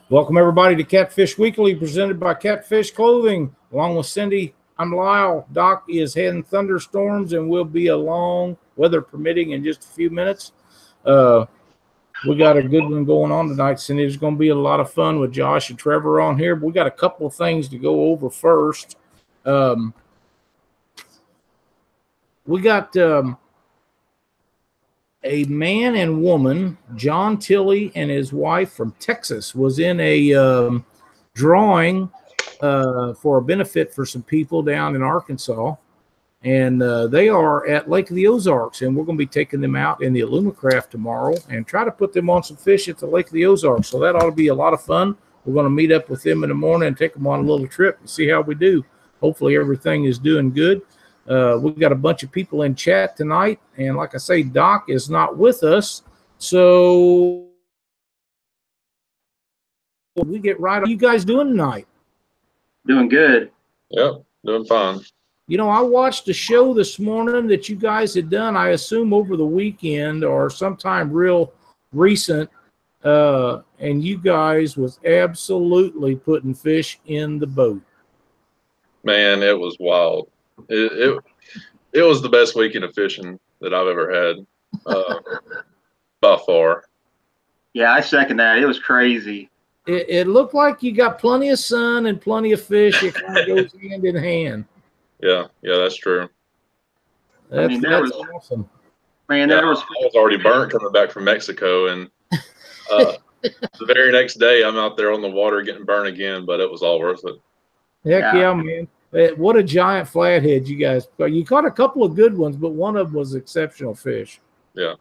Welcome, everybody, to Catfish Weekly, presented by Catfish Clothing. Along with Cindy, I'm Lyle. Doc is heading thunderstorms and will be along, weather permitting, in just a few minutes. We got a good one going on tonight, Cindy. It's going to be a lot of fun with Josh and Trevor on here. But we got a couple of things to go over first. We got a man and woman, John Tilley and his wife from Texas, was in a drawing for a benefit for some people down in Arkansas. And they are at Lake of the Ozarks, and we're going to be taking them out in the Alumacraft tomorrow and try to put them on some fish at the Lake of the Ozarks. So that ought to be a lot of fun. We're going to meet up with them in the morning and take them on a little trip and see how we do. Hopefully everything is doing good. We've got a bunch of people in chat tonight, and like I say, Doc is not with us, so we get right on. What are you guys doing tonight? Doing good. Yep, doing fine. You know, I watched a show this morning that you guys had done, I assume over the weekend or sometime real recent, and you guys was absolutely putting fish in the boat. Man, it was wild. It was the best weekend of fishing that I've ever had, by far. Yeah, I second that. It was crazy. It looked like you got plenty of sun and plenty of fish. It kind of goes hand in hand. Yeah, that's true. That's awesome. Man, I was already burnt coming back from Mexico, and the very next day I'm out there on the water getting burnt again, but it was all worth it. Heck yeah, man. What a giant flathead you guys caught. You caught a couple of good ones, but one of them was exceptional fish. Yeah.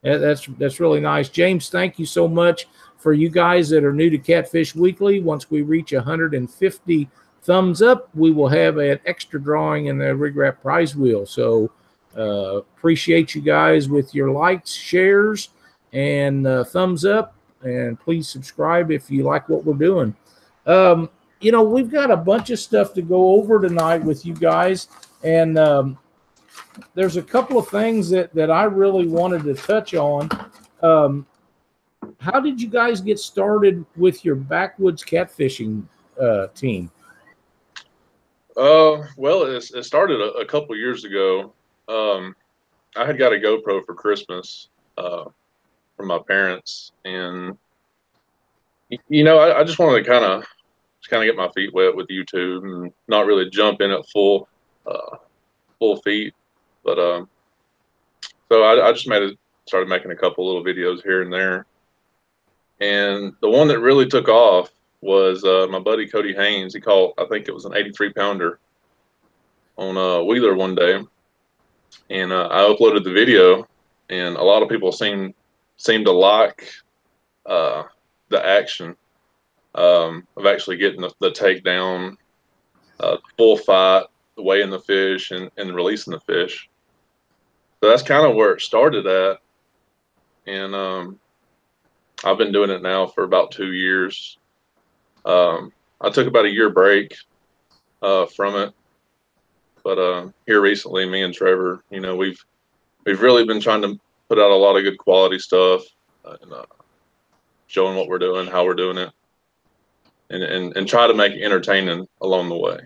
That's really nice. James, thank you so much. For you guys that are new to Catfish Weekly, once we reach 150 thumbs up, we will have an extra drawing in the Rig Wrap prize wheel. So appreciate you guys with your likes, shares, and thumbs up. And please subscribe if you like what we're doing. You know, we've got a bunch of stuff to go over tonight with you guys, and there's a couple of things that I really wanted to touch on. How did you guys get started with your Backwoods catfishing team? Well, it started a couple years ago. I had got a GoPro for Christmas from my parents, and you know, I just wanted to kind of get my feet wet with YouTube and not really jump in at full feet. But so I just started making a couple little videos here and there. And the one that really took off was my buddy Cody Haynes. He caught, I think it was an 83-pounder on a Wheeler one day, and I uploaded the video, and a lot of people seemed to like the action of actually getting the takedown, full fight, weighing the fish, and releasing the fish. So that's kind of where it started at, and I've been doing it now for about 2 years. I took about a year break from it, but here recently, me and Trevor, you know, we've really been trying to put out a lot of good quality stuff, and showing what we're doing, how we're doing it, and try to make it entertaining along the way.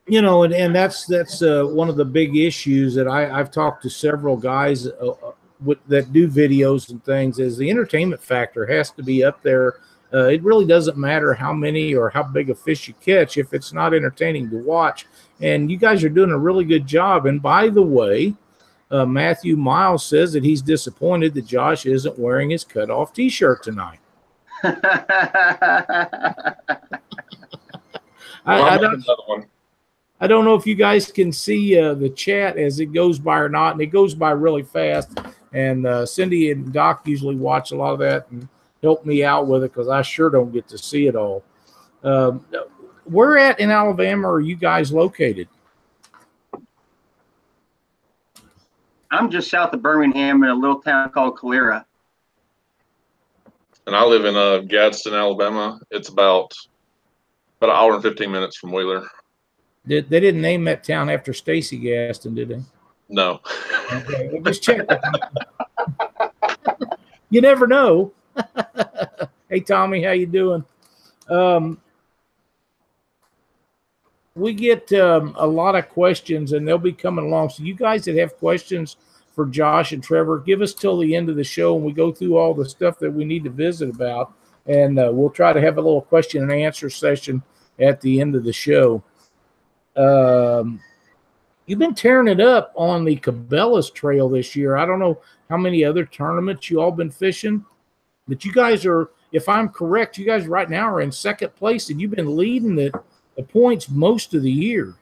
You know, and that's one of the big issues that I've talked to several guys that do videos and things, is the entertainment factor has to be up there. It really doesn't matter how many or how big a fish you catch if it's not entertaining to watch. And you guys are doing a really good job. And by the way, Matthew Miles says that he's disappointed that Josh isn't wearing his cutoff t-shirt tonight. I don't know if you guys can see the chat as it goes by or not, and it goes by really fast. And Cindy and Doc usually watch a lot of that and help me out with it, because I sure don't get to see it all. Where at in Alabama are you guys located? I'm just south of Birmingham in a little town called Calera. And I live in Gadsden, Alabama. It's about an hour and 15 minutes from Wheeler. They didn't name that town after Stacy Gaston, did they? No. Okay, well, just check. You never know. Hey, Tommy, how you doing? We get a lot of questions, and they'll be coming along. So you guys that have questions for Josh and Trevor, give us till the end of the show, and we go through all the stuff that we need to visit about, and we'll try to have a little question and answer session at the end of the show. You've been tearing it up on the Cabela's Trail this year. I don't know how many other tournaments you all been fishing, but you guys are, if I'm correct, you guys right now are in second place, and you've been leading the points most of the year.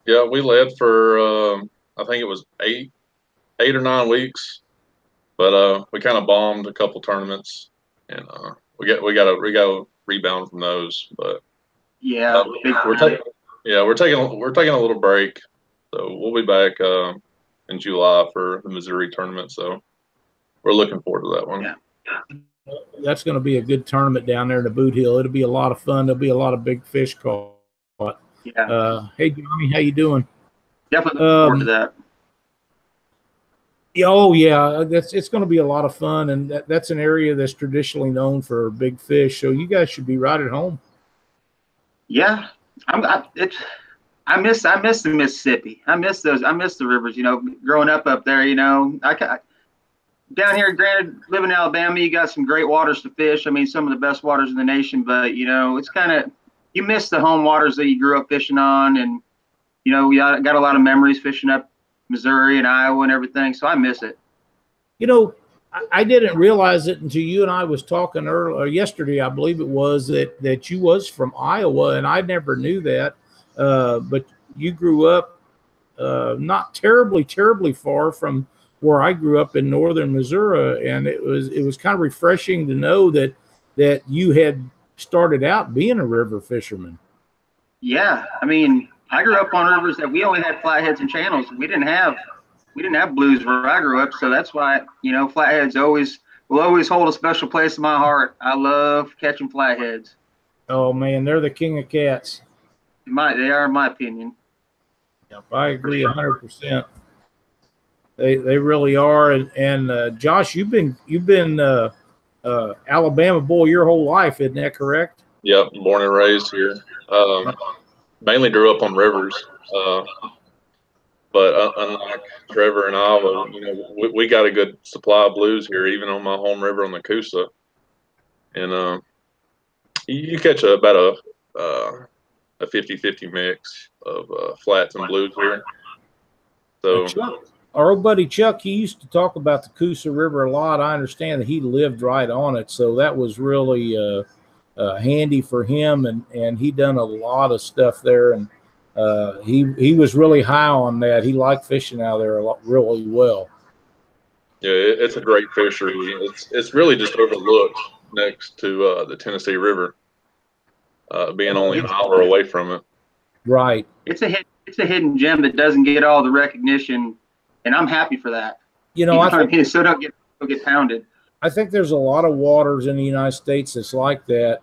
Yeah, we led for I think it was eight or 9 weeks, but we kind of bombed a couple tournaments, and we got to rebound from those. But yeah, we're taking a little break, so we'll be back in July for the Missouri tournament. So we're looking forward to that one. Yeah. That's going to be a good tournament down there in the Boot Hill. It'll be a lot of fun. There'll be a lot of big fish caught. Yeah. Hey, Johnny, how you doing? Definitely looking forward to that. Oh yeah, it's going to be a lot of fun, and that's an area that's traditionally known for big fish. So you guys should be right at home. Yeah, I miss the Mississippi. I miss the rivers. You know, growing up there. You know, down here, granted, living in Alabama, you got some great waters to fish. I mean, some of the best waters in the nation. But you know, it's kind of, you miss the home waters that you grew up fishing on, and you know, we got a lot of memories fishing up Missouri and Iowa and everything. So I miss it. You know, I didn't realize it until you and I was talking earlier yesterday, I believe it was, that you was from Iowa, and I never knew that. But you grew up not terribly far from where I grew up in northern Missouri, and it was kind of refreshing to know that you had started out being a river fisherman. Yeah, I mean, I grew up on rivers that we only had flatheads and channels. We didn't have blues where I grew up, so that's why, you know, flatheads will always hold a special place in my heart. I love catching flatheads. Oh man, they're the king of cats. They are, in my opinion. Yep, I agree 100%. They really are. And Josh, you've been Alabama boy your whole life, isn't that correct? Yep, born and raised here. Mainly grew up on rivers, but unlike Trevor and Iowa, you know, we got a good supply of blues here, even on my home river on the Coosa. And you catch about a 50-50 mix of flats and blues here. So our old buddy Chuck, he used to talk about the Coosa River a lot. I understand that he lived right on it, so that was really handy for him, and he done a lot of stuff there, and he was really high on that. He liked fishing out there really well. Yeah, it's a great fishery. It's really just overlooked next to the Tennessee River, being only an hour away from it. Right. It's a hidden gem that doesn't get all the recognition, and I'm happy for that. You know, so don't get pounded. I think there's a lot of waters in the United States that's like that.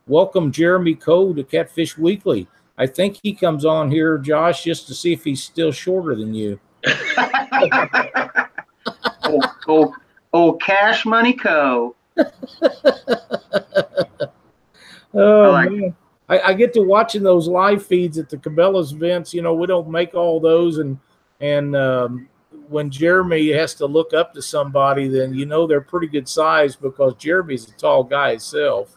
Welcome Jeremy Coe to Catfish Weekly. I think he comes on here, Josh, just to see if he's still shorter than you. old Cash Money Coe. Oh, man. I get to watching those live feeds at the Cabela's events. You know, we don't make all those, and when Jeremy has to look up to somebody, then you know they're pretty good size, because Jeremy's a tall guy himself.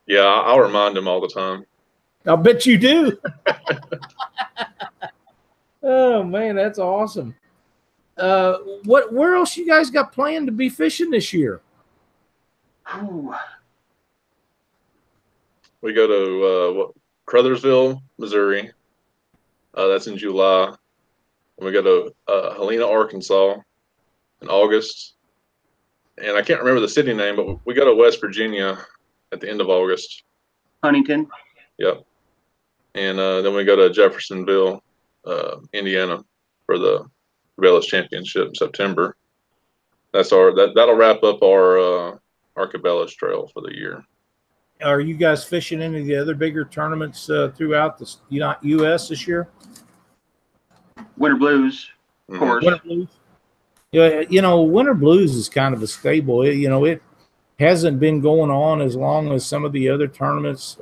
Yeah, I'll remind him all the time. I'll bet you do. Oh man, that's awesome. Where else you guys got planned to be fishing this year? Ooh. We go to Crothersville, Missouri. That's in July. And we go to Helena, Arkansas in August. And I can't remember the city name, but we go to West Virginia at the end of August. Huntington. Yep. And then we go to Jeffersonville, Indiana for the Cabela's Championship in September. That'll wrap up our Cabela's Trail for the year. Are you guys fishing any of the other bigger tournaments throughout the U.S. this year? Winter Blues, of course. Winter Blues. Yeah, you know, Winter Blues is kind of a staple. hasn't been going on as long as some of the other tournaments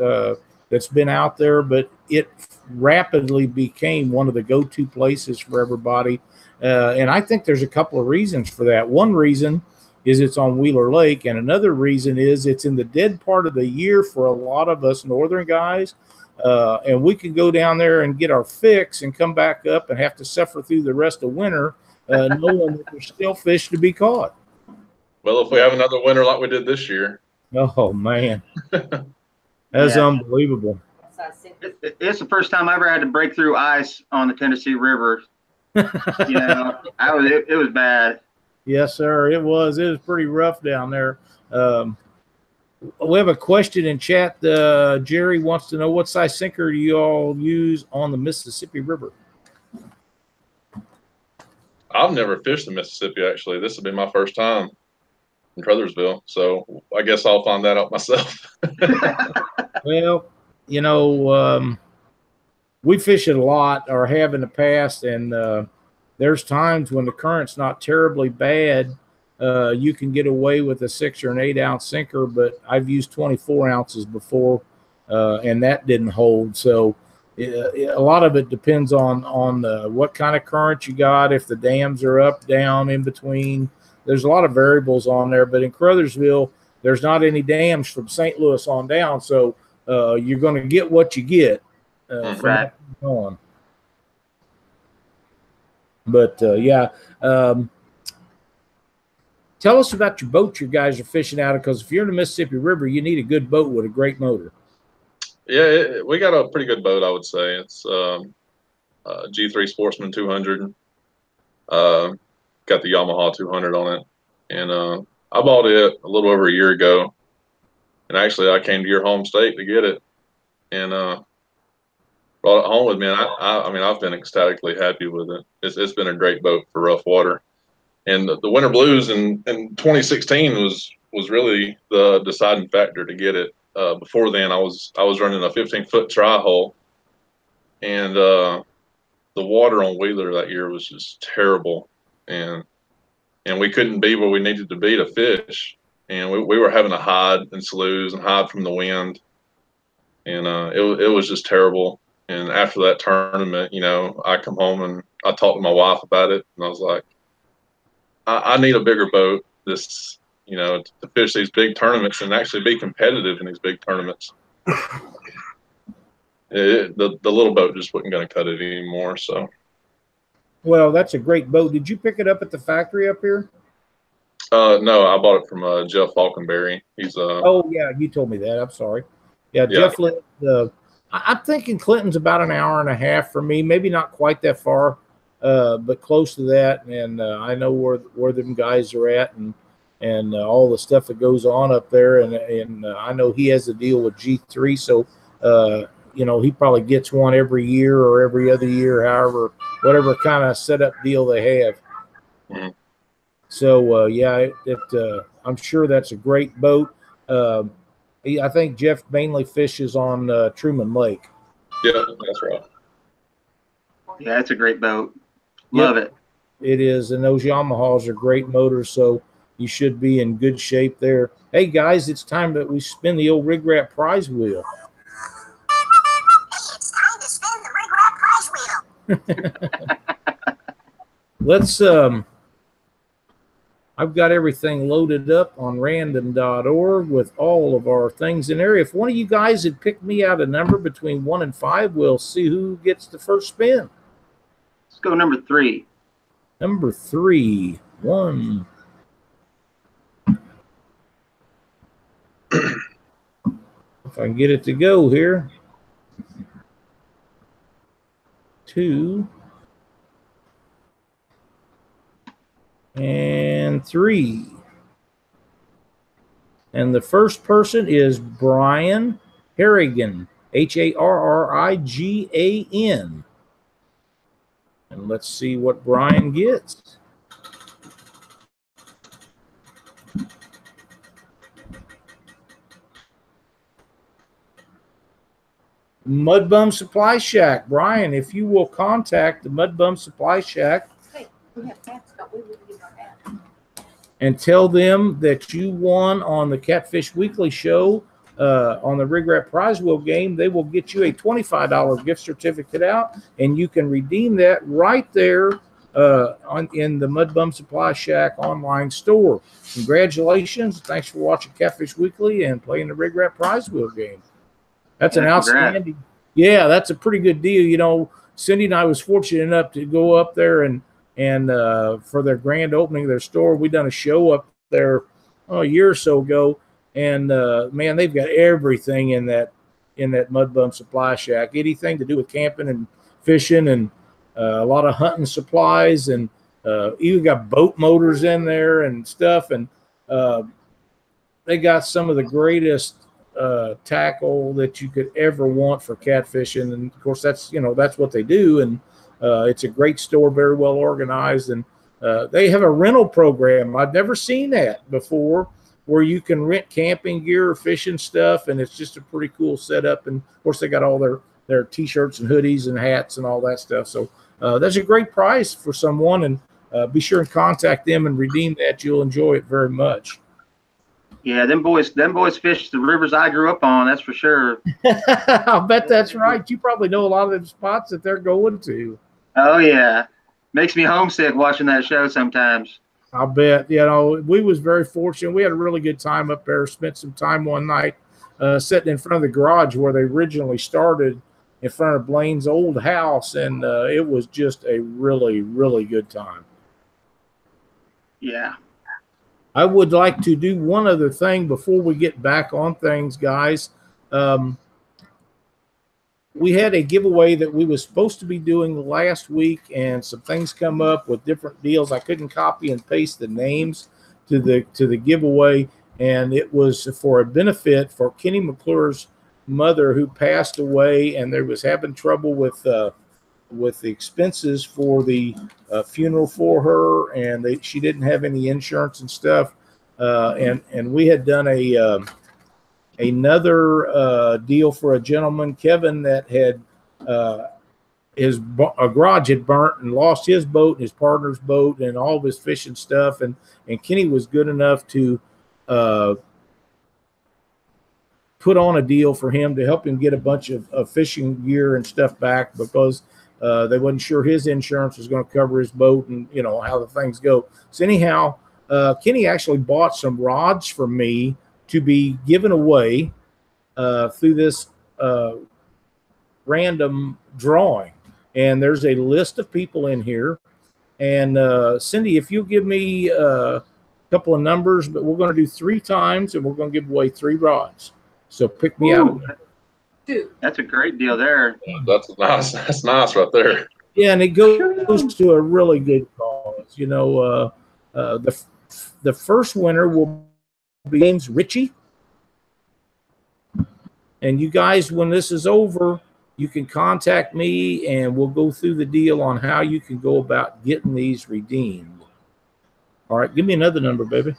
that's been out there, but it rapidly became one of the go-to places for everybody. And I think there's a couple of reasons for that. One reason is it's on Wheeler Lake, and another reason is it's in the dead part of the year for a lot of us northern guys. And we can go down there and get our fix and come back up and have to suffer through the rest of winter knowing that there's still fish to be caught. Well, if we have another winter like we did this year. Oh, man. That's unbelievable. It's the first time I ever had to break through ice on the Tennessee River. You know, it was bad. Yes, sir. It was pretty rough down there. We have a question in chat. Jerry wants to know, what size sinker do you all use on the Mississippi River? I've never fished the Mississippi, actually. This will be my first time in Crothersville, so I guess I'll find that out myself. Well, you know, we fish it a lot, or have in the past, and there's times when the current's not terribly bad. You can get away with a 6 or an 8 ounce sinker, but I've used 24 ounces before, and that didn't hold. So a lot of it depends on what kind of current you got, if the dams are up, down, in between. There's a lot of variables on there, but in Crothersville, there's not any dams from St. Louis on down, so you're going to get what you get from that on. But yeah, tell us about your boat you guys are fishing out of, because if you're in the Mississippi River, you need a good boat with a great motor. Yeah, we got a pretty good boat, I would say. It's G3 Sportsman 200. Got the Yamaha 200 on it, and I bought it a little over a year ago. And actually, I came to your home state to get it, and brought it home with me. And I mean, I've been ecstatically happy with it. It's been a great boat for rough water. And the Winter Blues in 2016 was really the deciding factor to get it. Before then, I was running a 15-foot tri-hull, and the water on Wheeler that year was just terrible, and we couldn't be where we needed to be to fish, and we were having to hide in sloughs and hide from the wind, and it was just terrible. And after that tournament, you know, I come home and I talked to my wife about it, and I was like, I need a bigger boat, you know, to fish these big tournaments and actually be competitive in these big tournaments. The little boat just wasn't going to cut it anymore. So, well, that's a great boat. Did you pick it up at the factory up here? No, I bought it from Jeff Falkenberry. He's oh yeah, you told me that. I'm sorry. Yeah, Jeff lived. I'm thinking Clinton's about an hour and a half for me. Maybe not quite that far, but close to that. And I know where them guys are at, and all the stuff that goes on up there. And I know he has a deal with G3, so you know, he probably gets one every year or every other year, however, whatever kind of setup deal they have. Mm-hmm. So yeah, I'm sure that's a great boat. I think Jeff mainly fishes on Truman Lake. Yeah, that's right. Yeah, it's a great boat. Love it. It is, and those Yamahas are great motors, so you should be in good shape there. Hey guys, it's time that we spin the old Rig Rat prize wheel. It's time to spin the Rig Rat prize wheel. Let's I've got everything loaded up on random.org with all of our things in there. If one of you guys had picked me out a number between 1 and 5, we'll see who gets the first spin. Let's go number 3. Number 3, 1. If I can get it to go here. 2. And 3. And the first person is Brian Harrigan, Harrigan. And let's see what Brian gets. Mudbum Supply Shack. Brian, if you will contact the Mudbum Supply Shack. Hey, we have hats, don't we? We need our hats. and tell them that you won on the Catfish Weekly show on the Rig Wrap Prize Wheel game. They will get you a $25 gift certificate out, and you can redeem that right there in the Mud Bum Supply Shack online store. Congratulations. Thanks for watching Catfish Weekly and playing the Rig Wrap Prize Wheel game. That's an outstanding. Yeah, that's a pretty good deal. You know, Cindy and I was fortunate enough to go up there and for their grand opening of their store. We done a show up there a year or so ago, and man, they've got everything in that Mud Bum Supply Shack. Anything to do with camping and fishing, and a lot of hunting supplies, and even got boat motors in there and stuff. And they got some of the greatest tackle that you could ever want for catfishing. And of course, that's what they do. And it's a great store, very well organized. And they have a rental program. I've never seen that before, where you can rent camping gear or fishing stuff, and it's just a pretty cool setup. And of course, they got all their t-shirts and hoodies and hats and all that stuff. So that's a great price for someone, and be sure and contact them and redeem that. You'll enjoy it very much. Yeah, them boys fish the rivers I grew up on, that's for sure. I'll bet that's right. You probably know a lot of them spots that they're going to. Oh yeah, makes me homesick watching that show sometimes. I'll bet. You know, we was very fortunate. We had a really good time up there. Spent some time one night sitting in front of the garage where they originally started, in front of Blaine's old house, and it was just a really, really good time. Yeah. I would like to do one other thing before we get back on things, guys. We had a giveaway that we was supposed to be doing last week, and some things come up with different deals. I couldn't copy and paste the names to the giveaway, and it was for a benefit for Kenny McClure's mother, who passed away, and they was having trouble with the expenses for the funeral for her, and she didn't have any insurance and stuff. And we had done another deal for a gentleman, Kevin, that had a garage had burnt and lost his boat and his partner's boat and all of his fishing stuff. And Kenny was good enough to put on a deal for him to help him get a bunch of fishing gear and stuff back, because they wasn't sure his insurance was going to cover his boat, and you know how the things go. So anyhow, Kenny actually bought some rods for me to be given away through this random drawing. And there's a list of people in here. And Cindy, if you'll give me a couple of numbers, but we're going to do 3 times, and we're going to give away 3 rods. So pick me out. That's a great deal there. That's nice right there. Yeah, and it goes to a really good cause. You know, the first winner will be James Ritchie. And you guys, when this is over, you can contact me, and we'll go through the deal on how you can go about getting these redeemed. All right, give me another number, baby.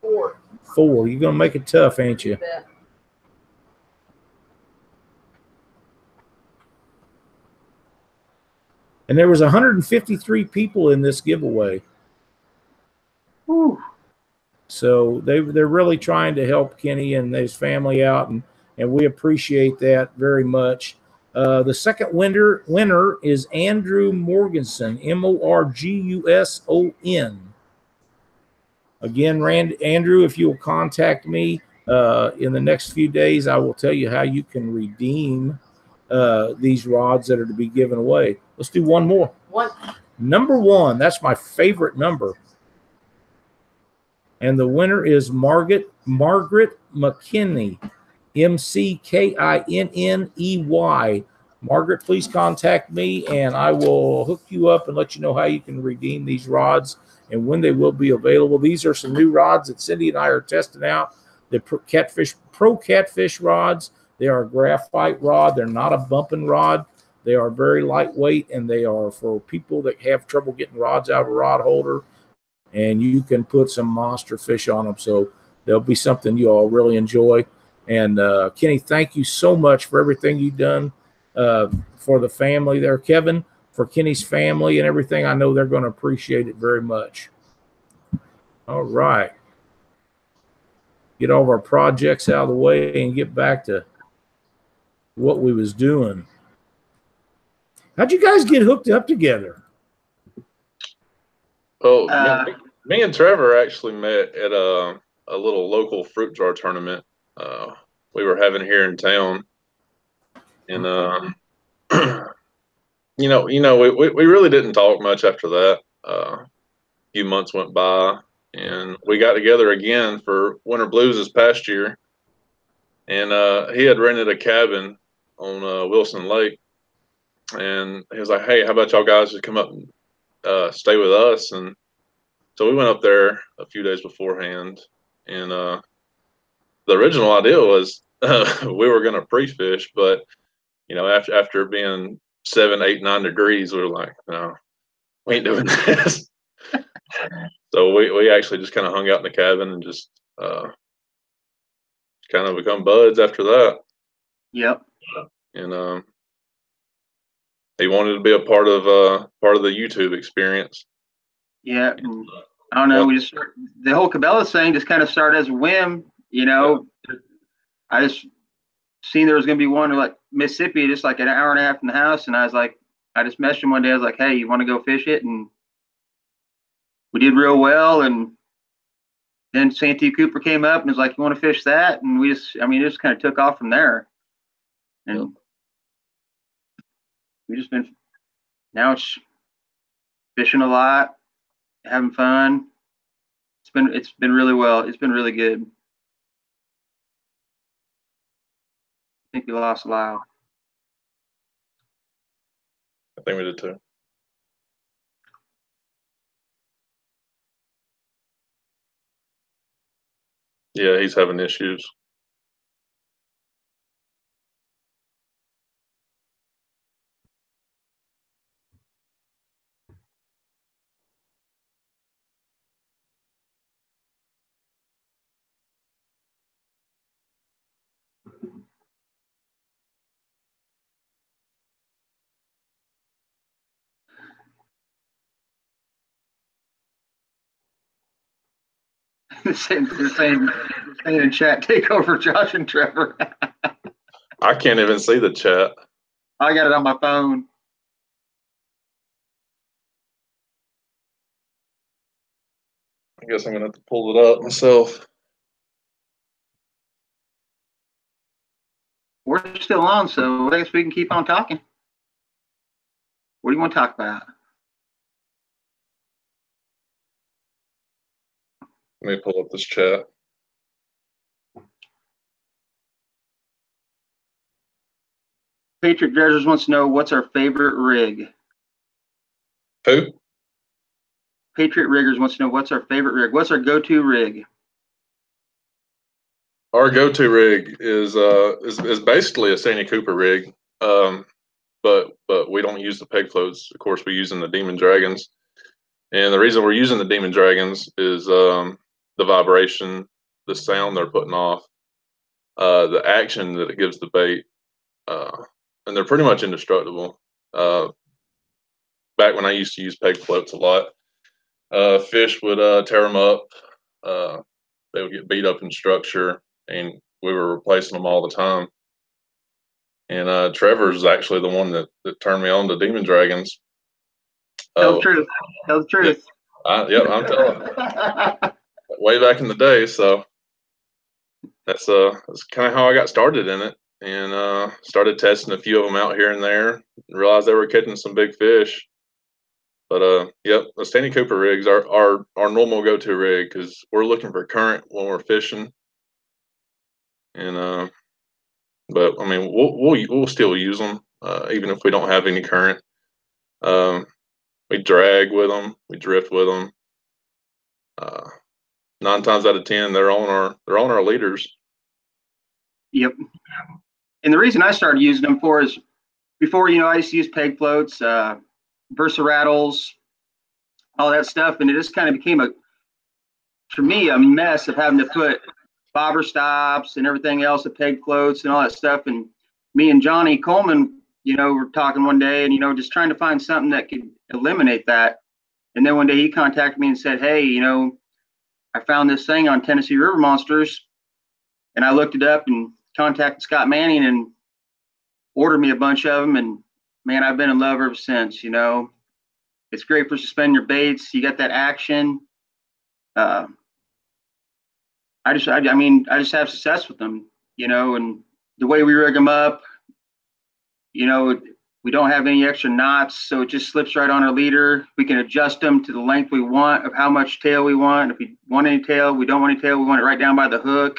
4. 4. You're going to make it tough, ain't you? Yeah. And there was 153 people in this giveaway. Whew. So they're really trying to help Kenny and his family out, and we appreciate that very much. The second winner is Andrew Morganson, Morguson. Again, Andrew, if you'll contact me in the next few days, I will tell you how you can redeem these rods that are to be given away. Let's do one more. Number 1. That's my favorite number. And the winner is Margaret McKinney, McKinney. Margaret, please contact me, and I will hook you up and let you know how you can redeem these rods and when they will be available. These are some new rods that Cindy and I are testing out. The Pro Catfish rods. They are a graphite rod. They're not a bumping rod. They are very lightweight, and they are for people that have trouble getting rods out of a rod holder. And you can put some monster fish on them. So they'll be something you all really enjoy. And Kenny, thank you so much for everything you've done for the family there. Kevin, for Kenny's family and everything, I know they're going to appreciate it very much. All right. Get all of our projects out of the way and get back to what we was doing. How'd you guys get hooked up together? Oh, me and Trevor actually met at a little local fruit jar tournament we were having here in town, and we really didn't talk much after that. A few months went by, and we got together again for Winter Blues this past year, and he had rented a cabin on Wilson Lake, and he was like, "Hey, how about y'all guys just come up and stay with us?" And so we went up there a few days beforehand, and the original idea was we were going to pre-fish, but after being 7, 8, 9 degrees, we were like, no, we ain't doing this. So we actually just kind of hung out in the cabin and just kind of become buds after that. Yep. And he wanted to be a part of the YouTube experience. Yeah. I don't know. We just the whole Cabela's thing just kind of started as a whim. I just seen there was going to be one like Mississippi, just like an hour and a half from the house, and I just messaged him one day. I was like, "Hey, you want to go fish it?" And we did real well. And then Santee Cooper came up and was like, "You want to fish that?" And it just kind of took off from there. And we just been now it's fishing a lot, having fun. It's been really well. It's been really good. I think we lost Lyle. I think we did too. Yeah, he's having issues. They're saying in chat, take over Josh and Trevor. I can't even see the chat. I got it on my phone. I guess I'm gonna have to pull it up myself. We're still on, so I guess we can keep on talking. What do you want to talk about? Let me pull up this chat. Patriot Dredgers wants to know what's our favorite rig. Who? Patriot Riggers wants to know what's our favorite rig. What's our go-to rig? Our go-to rig is basically a Santee Cooper rig, but we don't use the peg floats. Of course, we're using the Demon Dragons, and the reason we're using the Demon Dragons is the vibration, the sound they're putting off, the action that it gives the bait, and they're pretty much indestructible. Back when I used to use peg floats a lot, fish would tear them up. They would get beat up in structure, and we were replacing them all the time. And Trevor's actually the one that turned me on to Demon Dragons. Tell the truth. Tell the truth. Yep, I'm telling. Way back in the day, so that's kind of how I got started in it, and started testing a few of them out here and there. And realized they were catching some big fish. But yep, the Santee Cooper rigs are our normal go-to rig because we're looking for current when we're fishing. And but I mean, we'll still use them even if we don't have any current. We drag with them, we drift with them. 9 times out of 10, they're on our leaders. Yep. And the reason I started using them for is before, I used to use peg floats, Versarattles, all that stuff, and it just kind of became for me, a mess of having to put bobber stops and everything else, the peg floats and all that stuff. And me and Johnny Coleman, were talking one day and, just trying to find something that could eliminate that. And then one day he contacted me and said, hey, I found this thing on Tennessee River Monsters, and I looked it up and contacted Scott Manning and ordered me a bunch of them. And man, I've been in love ever since. You know, it's great for suspending your baits. You got that action. I just have success with them, you know, and the way we rig them up, you know, we don't have any extra knots, so it just slips right on our leader. We can adjust them to the length we want of how much tail we want. If we want any tail, we don't want any tail, we want it right down by the hook.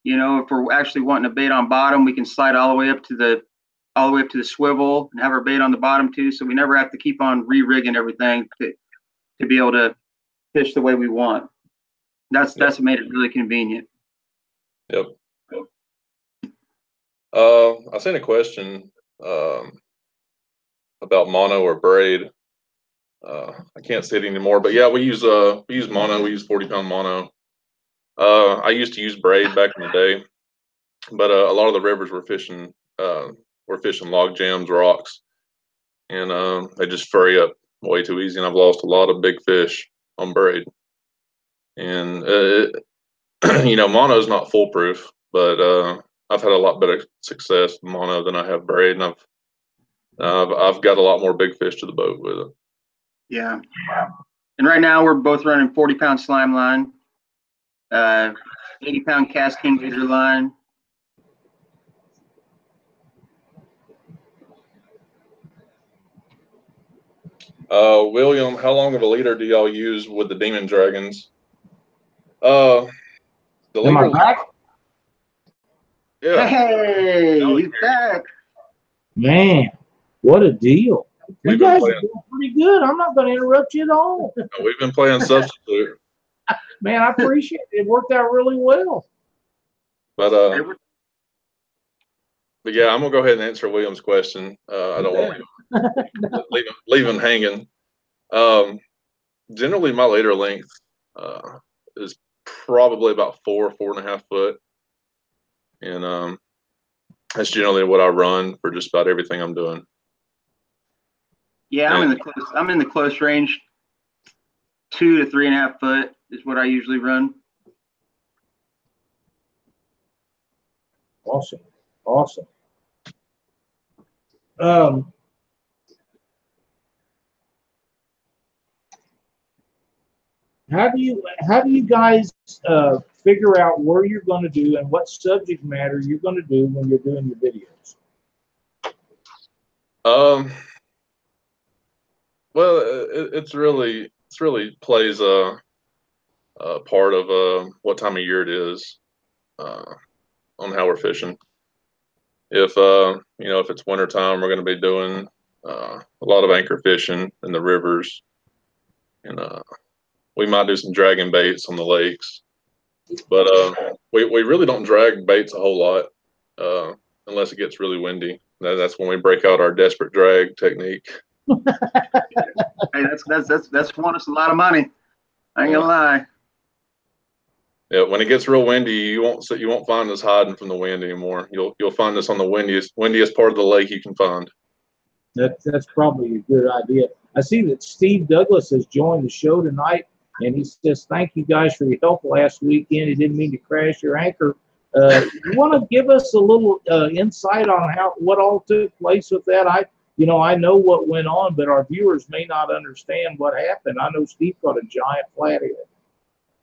You know, if we're actually wanting a bait on bottom, we can slide all the way up to the swivel and have our bait on the bottom too. So we never have to keep on re-rigging everything to be able to fish the way we want. That's what made it really convenient. Yep. I seen a question about mono or braid. I can't see it anymore, but yeah, we use mono. We use 40-pound mono. I used to use braid back in the day, but a lot of the rivers were fishing log jams, rocks, and they just furry up way too easy. And I've lost a lot of big fish on braid. And you know, mono is not foolproof, but I've had a lot better success with mono than I have braid, and I've got a lot more big fish to the boat with it. Yeah. And right now we're both running 40-pound slime line, 80-pound casting leader line. William, how long of a leader do y'all use with the Demon Dragons? The leader. Am I back? Yeah. Hey, he's back. Man, what a deal. You We've been guys are playing- doing pretty good. I'm not going to interrupt you at all. We've been playing substitute, Man, I appreciate it. It worked out really well. but yeah, I'm gonna go ahead and answer William's question. I don't want to leave him hanging. Generally, my leader length is probably about 4.5 foot, and that's generally what I run for just about everything I'm doing. Yeah, I'm in the close range. 2 to 3.5 foot is what I usually run. Awesome. How do you guys figure out where you're going to do and what subject matter you're going to do when you're doing your videos? Well, it's really plays a part of what time of year it is on how we're fishing. If you know, if it's wintertime, we're going to be doing a lot of anchor fishing in the rivers, and we might do some dragging baits on the lakes, but we really don't drag baits a whole lot unless it gets really windy. That's when we break out our desperate drag technique. Hey, that's won us a lot of money. I ain't gonna lie. Yeah, when it gets real windy, you won't find us hiding from the wind anymore. You'll find us on the windiest part of the lake you can find. That's probably a good idea. I see that Steve Douglas has joined the show tonight, and he says, "Thank you guys for your help last weekend. He didn't mean to crash your anchor." You want to give us a little insight on what all took place with that? I know what went on, but our viewers may not understand what happened. I know Steve got a giant flathead.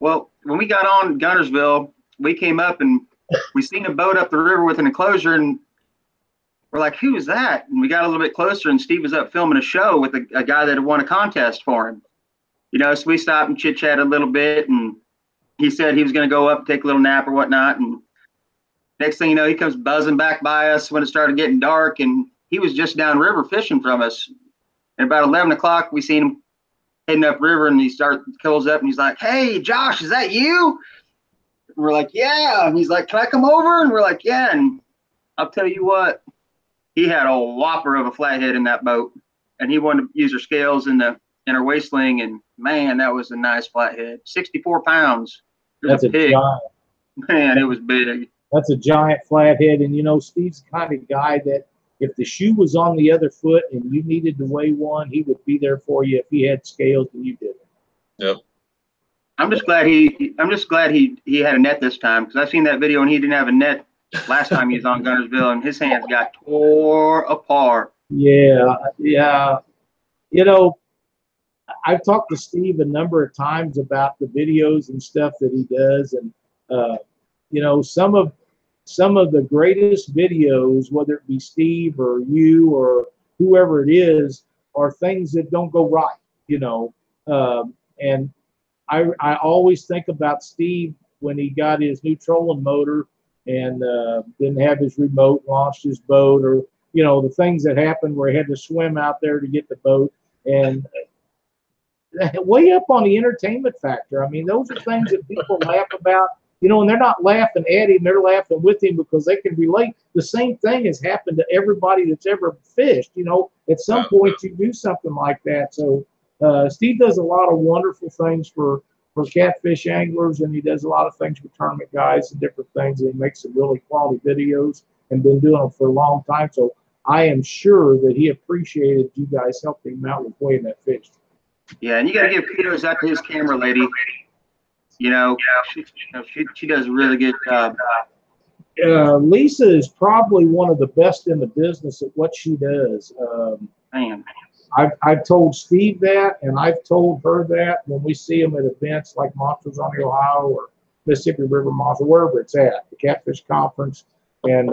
Well, when we got on Gunnersville, we came up and we seen a boat up the river with an enclosure, and we're like, "Who is that?" And we got a little bit closer, and Steve was up filming a show with a guy that had won a contest for him. You know, so we stopped and chit-chatted a little bit, and he said he was going to go up and take a little nap or whatnot. And next thing you know, he comes buzzing back by us when it started getting dark, and he was just downriver fishing from us. And about 11 o'clock, we seen him heading upriver, and he pulls up, and he's like, "Hey, Josh, is that you?" And we're like, "Yeah." And he's like, "Can I come over?" And we're like, "Yeah." And I'll tell you what, he had a whopper of a flathead in that boat, and he wanted to use her scales in her waist sling, and man, that was a nice flathead. 64 pounds. That's a pig. giant. Man, it was big. That's a giant flathead, and Steve's the kind of guy that if the shoe was on the other foot and you needed to weigh one, he would be there for you if he had scales and you didn't. Yep. I'm just glad he had a net this time, because I seen that video and he didn't have a net last time he was on Gunnersville, and his hands got tore apart. Yeah, yeah. You know, I've talked to Steve a number of times about the videos and stuff that he does, and you know, some of the greatest videos, whether it be Steve or you or whoever it is, are things that don't go right. You know, and I always think about Steve when he got his new trolling motor and didn't have his remote, launched his boat, or you know, the things that happened where he had to swim out there to get the boat, and way up on the entertainment factor. I mean, those are things that people laugh about, you know, and they're not laughing at him, they're laughing with him because they can relate. The same thing has happened to everybody that's ever fished. You know, at some point you do something like that. So Steve does a lot of wonderful things for catfish anglers, and he does a lot of things for tournament guys and different things, and he makes some really quality videos and been doing them for a long time. So I am sure that he appreciated you guys helping him out with weighing that fish. Yeah, and you got to give kudos out to his camera lady. You know, she does a really good job. Lisa is probably one of the best in the business at what she does. Man. I've told Steve that, and I've told her that when we see them at events like Monsters on the Ohio or Mississippi River Monster, wherever it's at, the Catfish Conference, and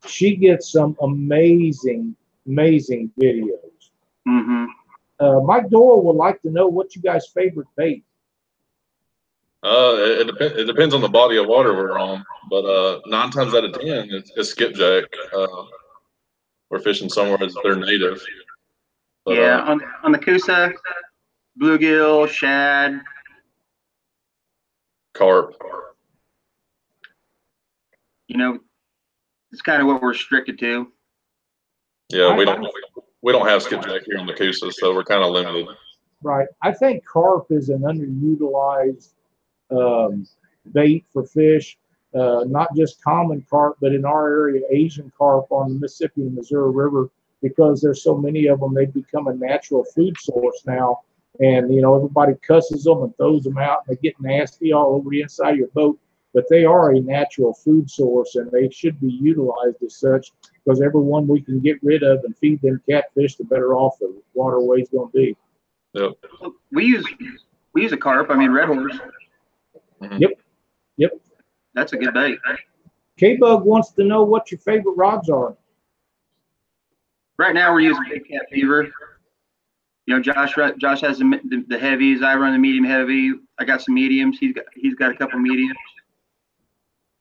she gets some amazing videos. Mm-hmm. Mike Doyle would like to know what's you guys' favorite bait. It depends on the body of water we're on, but 9 times out of 10, it's skipjack. We're fishing somewhere that they're native. But, yeah, on the Coosa, bluegill, shad, carp. You know, it's kind of what we're restricted to. Yeah, we don't have skipjack here on the Coosa, so we're kind of limited. Right. I think carp is an underutilized bait for fish, not just common carp, but in our area, Asian carp on the Mississippi and Missouri River, because there's so many of them, they've become a natural food source now. And, you know, everybody cusses them and throws them out, and they get nasty all over the inside of your boat. But they are a natural food source, and they should be utilized as such, because every one we can get rid of and feed them catfish, the better off the waterway's going to be. Yep. We use a carp. I mean, red horse. Mm-hmm. Yep. That's a good bait. K-Bug wants to know what your favorite rods are. Right now we're using Big Cat Fever. You know, Josh has the heavies. I run the medium heavy. I got some mediums. He's got a couple mediums.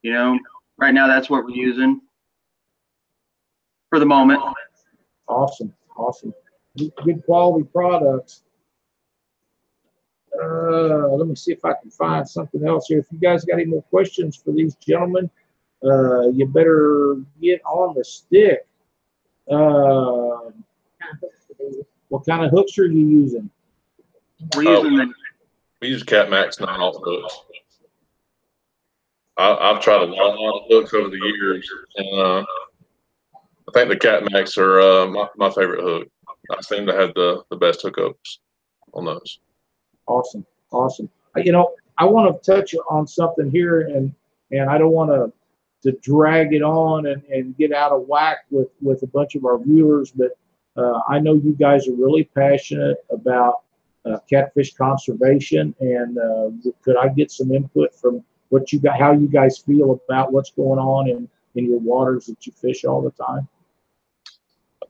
You know, right now that's what we're using for the moment. Awesome. Good quality products. Let me see if I can find something else here. If you guys got any more questions for these gentlemen, you better get on the stick. What kind of hooks are you using? We use Cat Max 9/0 hooks. I've tried a lot of hooks over the years, and I think the Cat Max are my favorite hook. I seem to have the best hookups on those. Awesome. You know, I want to touch on something here, and I don't want to drag it on and get out of whack with a bunch of our viewers, but I know you guys are really passionate about catfish conservation, and could I get some input from what you got, how you guys feel about what's going on in your waters that you fish all the time?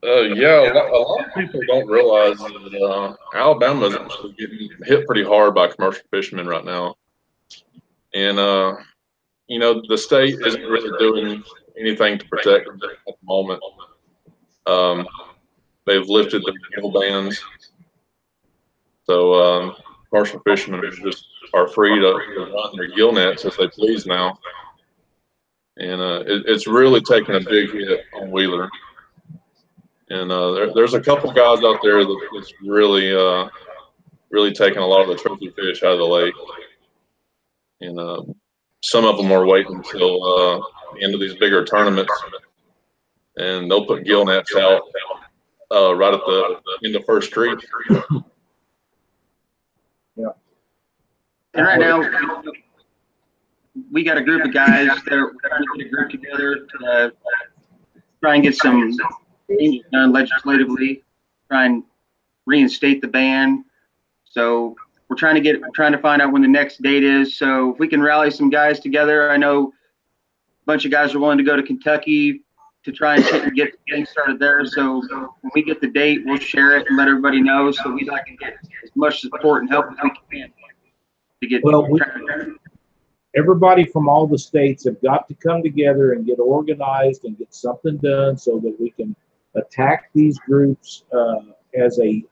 Yeah, a lot of people don't realize that Alabama is actually getting hit pretty hard by commercial fishermen right now. And, you know, the state isn't really doing anything to protect them at the moment. They've lifted the gill bans. So commercial fishermen are free to run their gill nets as they please now. And it's really taken a big hit on Wheeler. And there's a couple guys out there that's really taking a lot of the trophy fish out of the lake. And some of them are waiting until the end of these bigger tournaments, and they'll put gill nets out right at in the first creek. Yeah. And right now, we got a group of guys that are trying to get a group together to try and get some things done legislatively, try and reinstate the ban. So we're trying to find out when the next date is. So if we can rally some guys together, I know a bunch of guys are willing to go to Kentucky to try and get things started there. So when we get the date, we'll share it and let everybody know. So we'd like to get as much support and help as we can to get. Well, everybody from all the states have got to come together and get organized and get something done so that we can attack these groups as a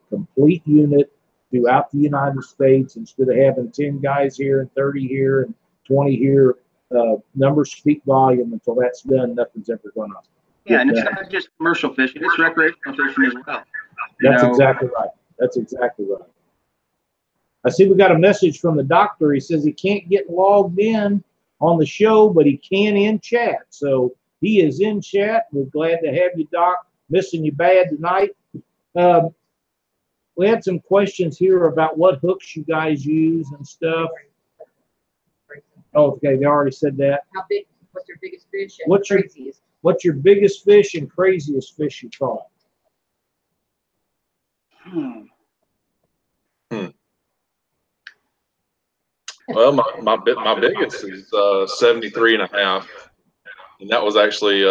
complete unit throughout the United States, instead of having 10 guys here and 30 here and 20 here. Numbers speak volume. Until that's done, nothing's ever going to. Yeah, and it's not just commercial fishing; it's recreational fishing as well. That's exactly right. That's exactly right. I see we got a message from the doctor. He says he can't get logged in on the show, but he can in chat. So he is in chat. We're glad to have you, Doc. Missing you bad tonight. We had some questions here about what hooks you guys use and stuff. Oh, okay, they already said that. How big? What's your biggest fish and What's craziest? What's your biggest fish and craziest fish you caught? Well, my biggest is 73.5, and that was actually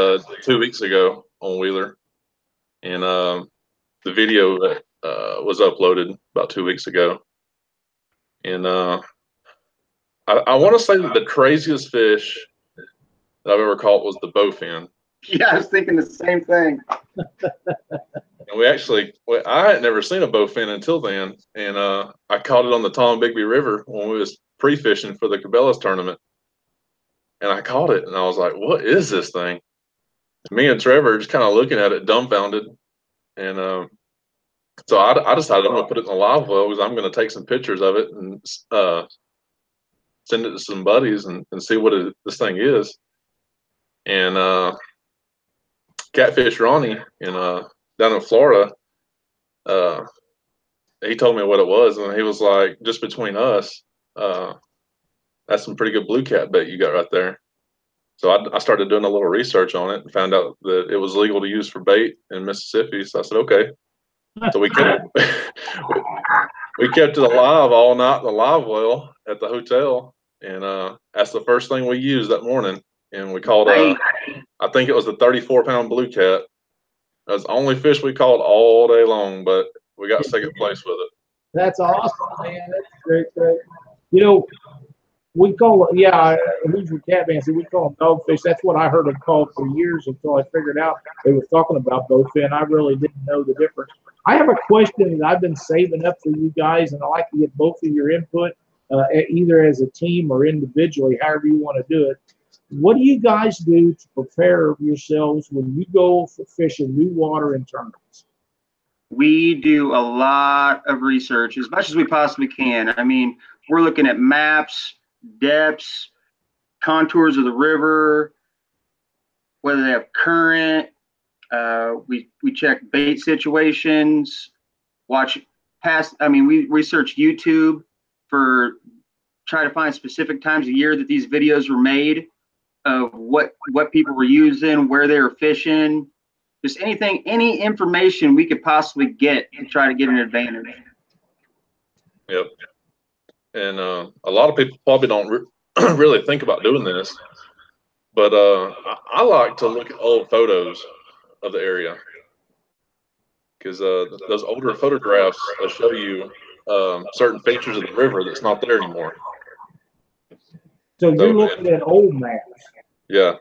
2 weeks ago on Wheeler, and the video was uploaded about 2 weeks ago, and I want to say that the craziest fish that I've ever caught was the bowfin. Yeah, I was thinking the same thing. And I had never seen a bowfin until then, and I caught it on the Tombigbee River when we was pre-fishing for the Cabela's tournament, and I caught it, and I was like, "What is this thing?" And me and Trevor just kind of looking at it, dumbfounded, and so I decided I'm gonna put it in the live well because I'm gonna take some pictures of it and send it to some buddies and see what this thing is. And Catfish Ronnie down in Florida, he told me what it was, and he was like, just between us, that's some pretty good blue cat bait you got right there. So I started doing a little research on it and found out that it was legal to use for bait in Mississippi. So I said, okay. So we kept it alive all night in the live well at the hotel, and that's the first thing we used that morning. And we caught I think it was a 34-pound blue cat. That was the only fish we caught all day long, but we got second place with it. That's awesome, man. That's great. You know, we call it, who's your cat man? We call them dogfish. That's what I heard them called for years until I figured out they were talking about bowfin. I really didn't know the difference. I have a question that I've been saving up for you guys, and I like to get both of your input, either as a team or individually, however you want to do it. What do you guys do to prepare yourselves when you go for fishing new water in tournaments? We do a lot of research, as much as we possibly can. I mean, we're looking at maps, depths, contours of the river, whether they have current. We check bait situations, we research YouTube try to find specific times of year that these videos were made, of what people were using, where they were fishing, just any information we could possibly get to try to get an advantage. Yep. And a lot of people probably don't really think about doing this, but I like to look at old photos of the area, because those older photographs will show you certain features of the river that's not there anymore. So you're looking at old maps. Yeah,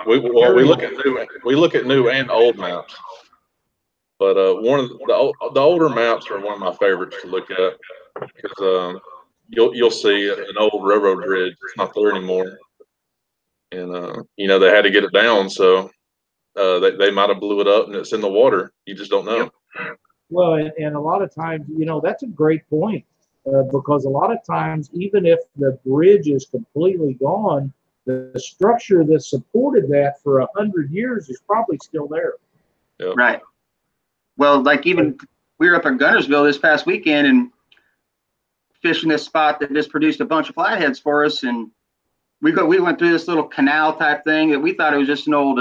we look at new and old maps, but one of the older maps are one of my favorites to look at, because you'll see an old railroad bridge. It's not there anymore, and they had to get it down, so they might have blew it up and it's in the water. You just don't know. Well, and a lot of times, that's a great point, because a lot of times, even if the bridge is completely gone, the structure that supported that for 100 years is probably still there. Yep. Right. Well, like even we were up in Gunnersville this past weekend, and fishing this spot that just produced a bunch of flatheads for us, and we went through this little canal type thing that we thought it was just an old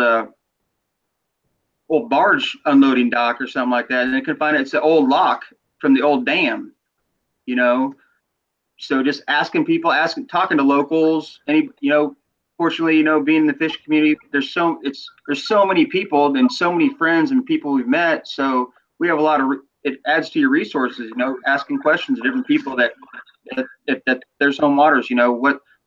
barge unloading dock or something like that, and I could find it's an old lock from the old dam, you know. So just asking people, talking to locals, fortunately, being in the fishing community, there's so many people and so many friends and people we've met. So we have a lot of, it adds to your resources, asking questions to different people that there's home waters,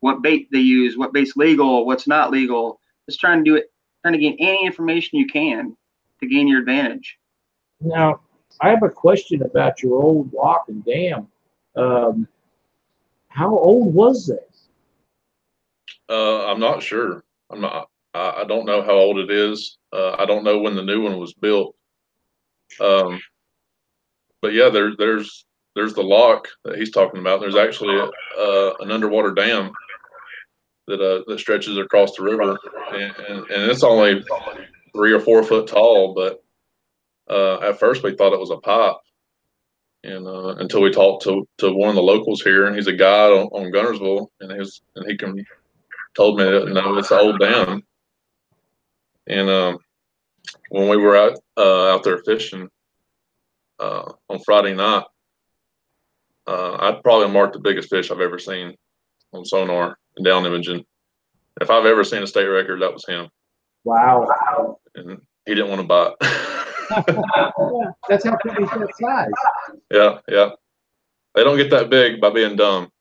what bait they use, what bait's legal, what's not legal. Just trying to gain any information you can to gain your advantage. Now, I have a question about your old lock and dam. How old was that? I'm not sure. I don't know how old it is. I don't know when the new one was built. But yeah, there's the lock that he's talking about. There's actually an underwater dam that stretches across the river, and it's only 3 or 4 foot tall. But at first we thought it was a pipe, and until we talked to one of the locals here, and he's a guide on Gunnersville, and he told me that no, it's an old dam. And when we were out there fishing on Friday night, I'd probably marked the biggest fish I've ever seen on sonar and down imaging. If I've ever seen a state record, that was him. Wow. And he didn't want to bite. Yeah, that's how people get that size. Yeah. They don't get that big by being dumb.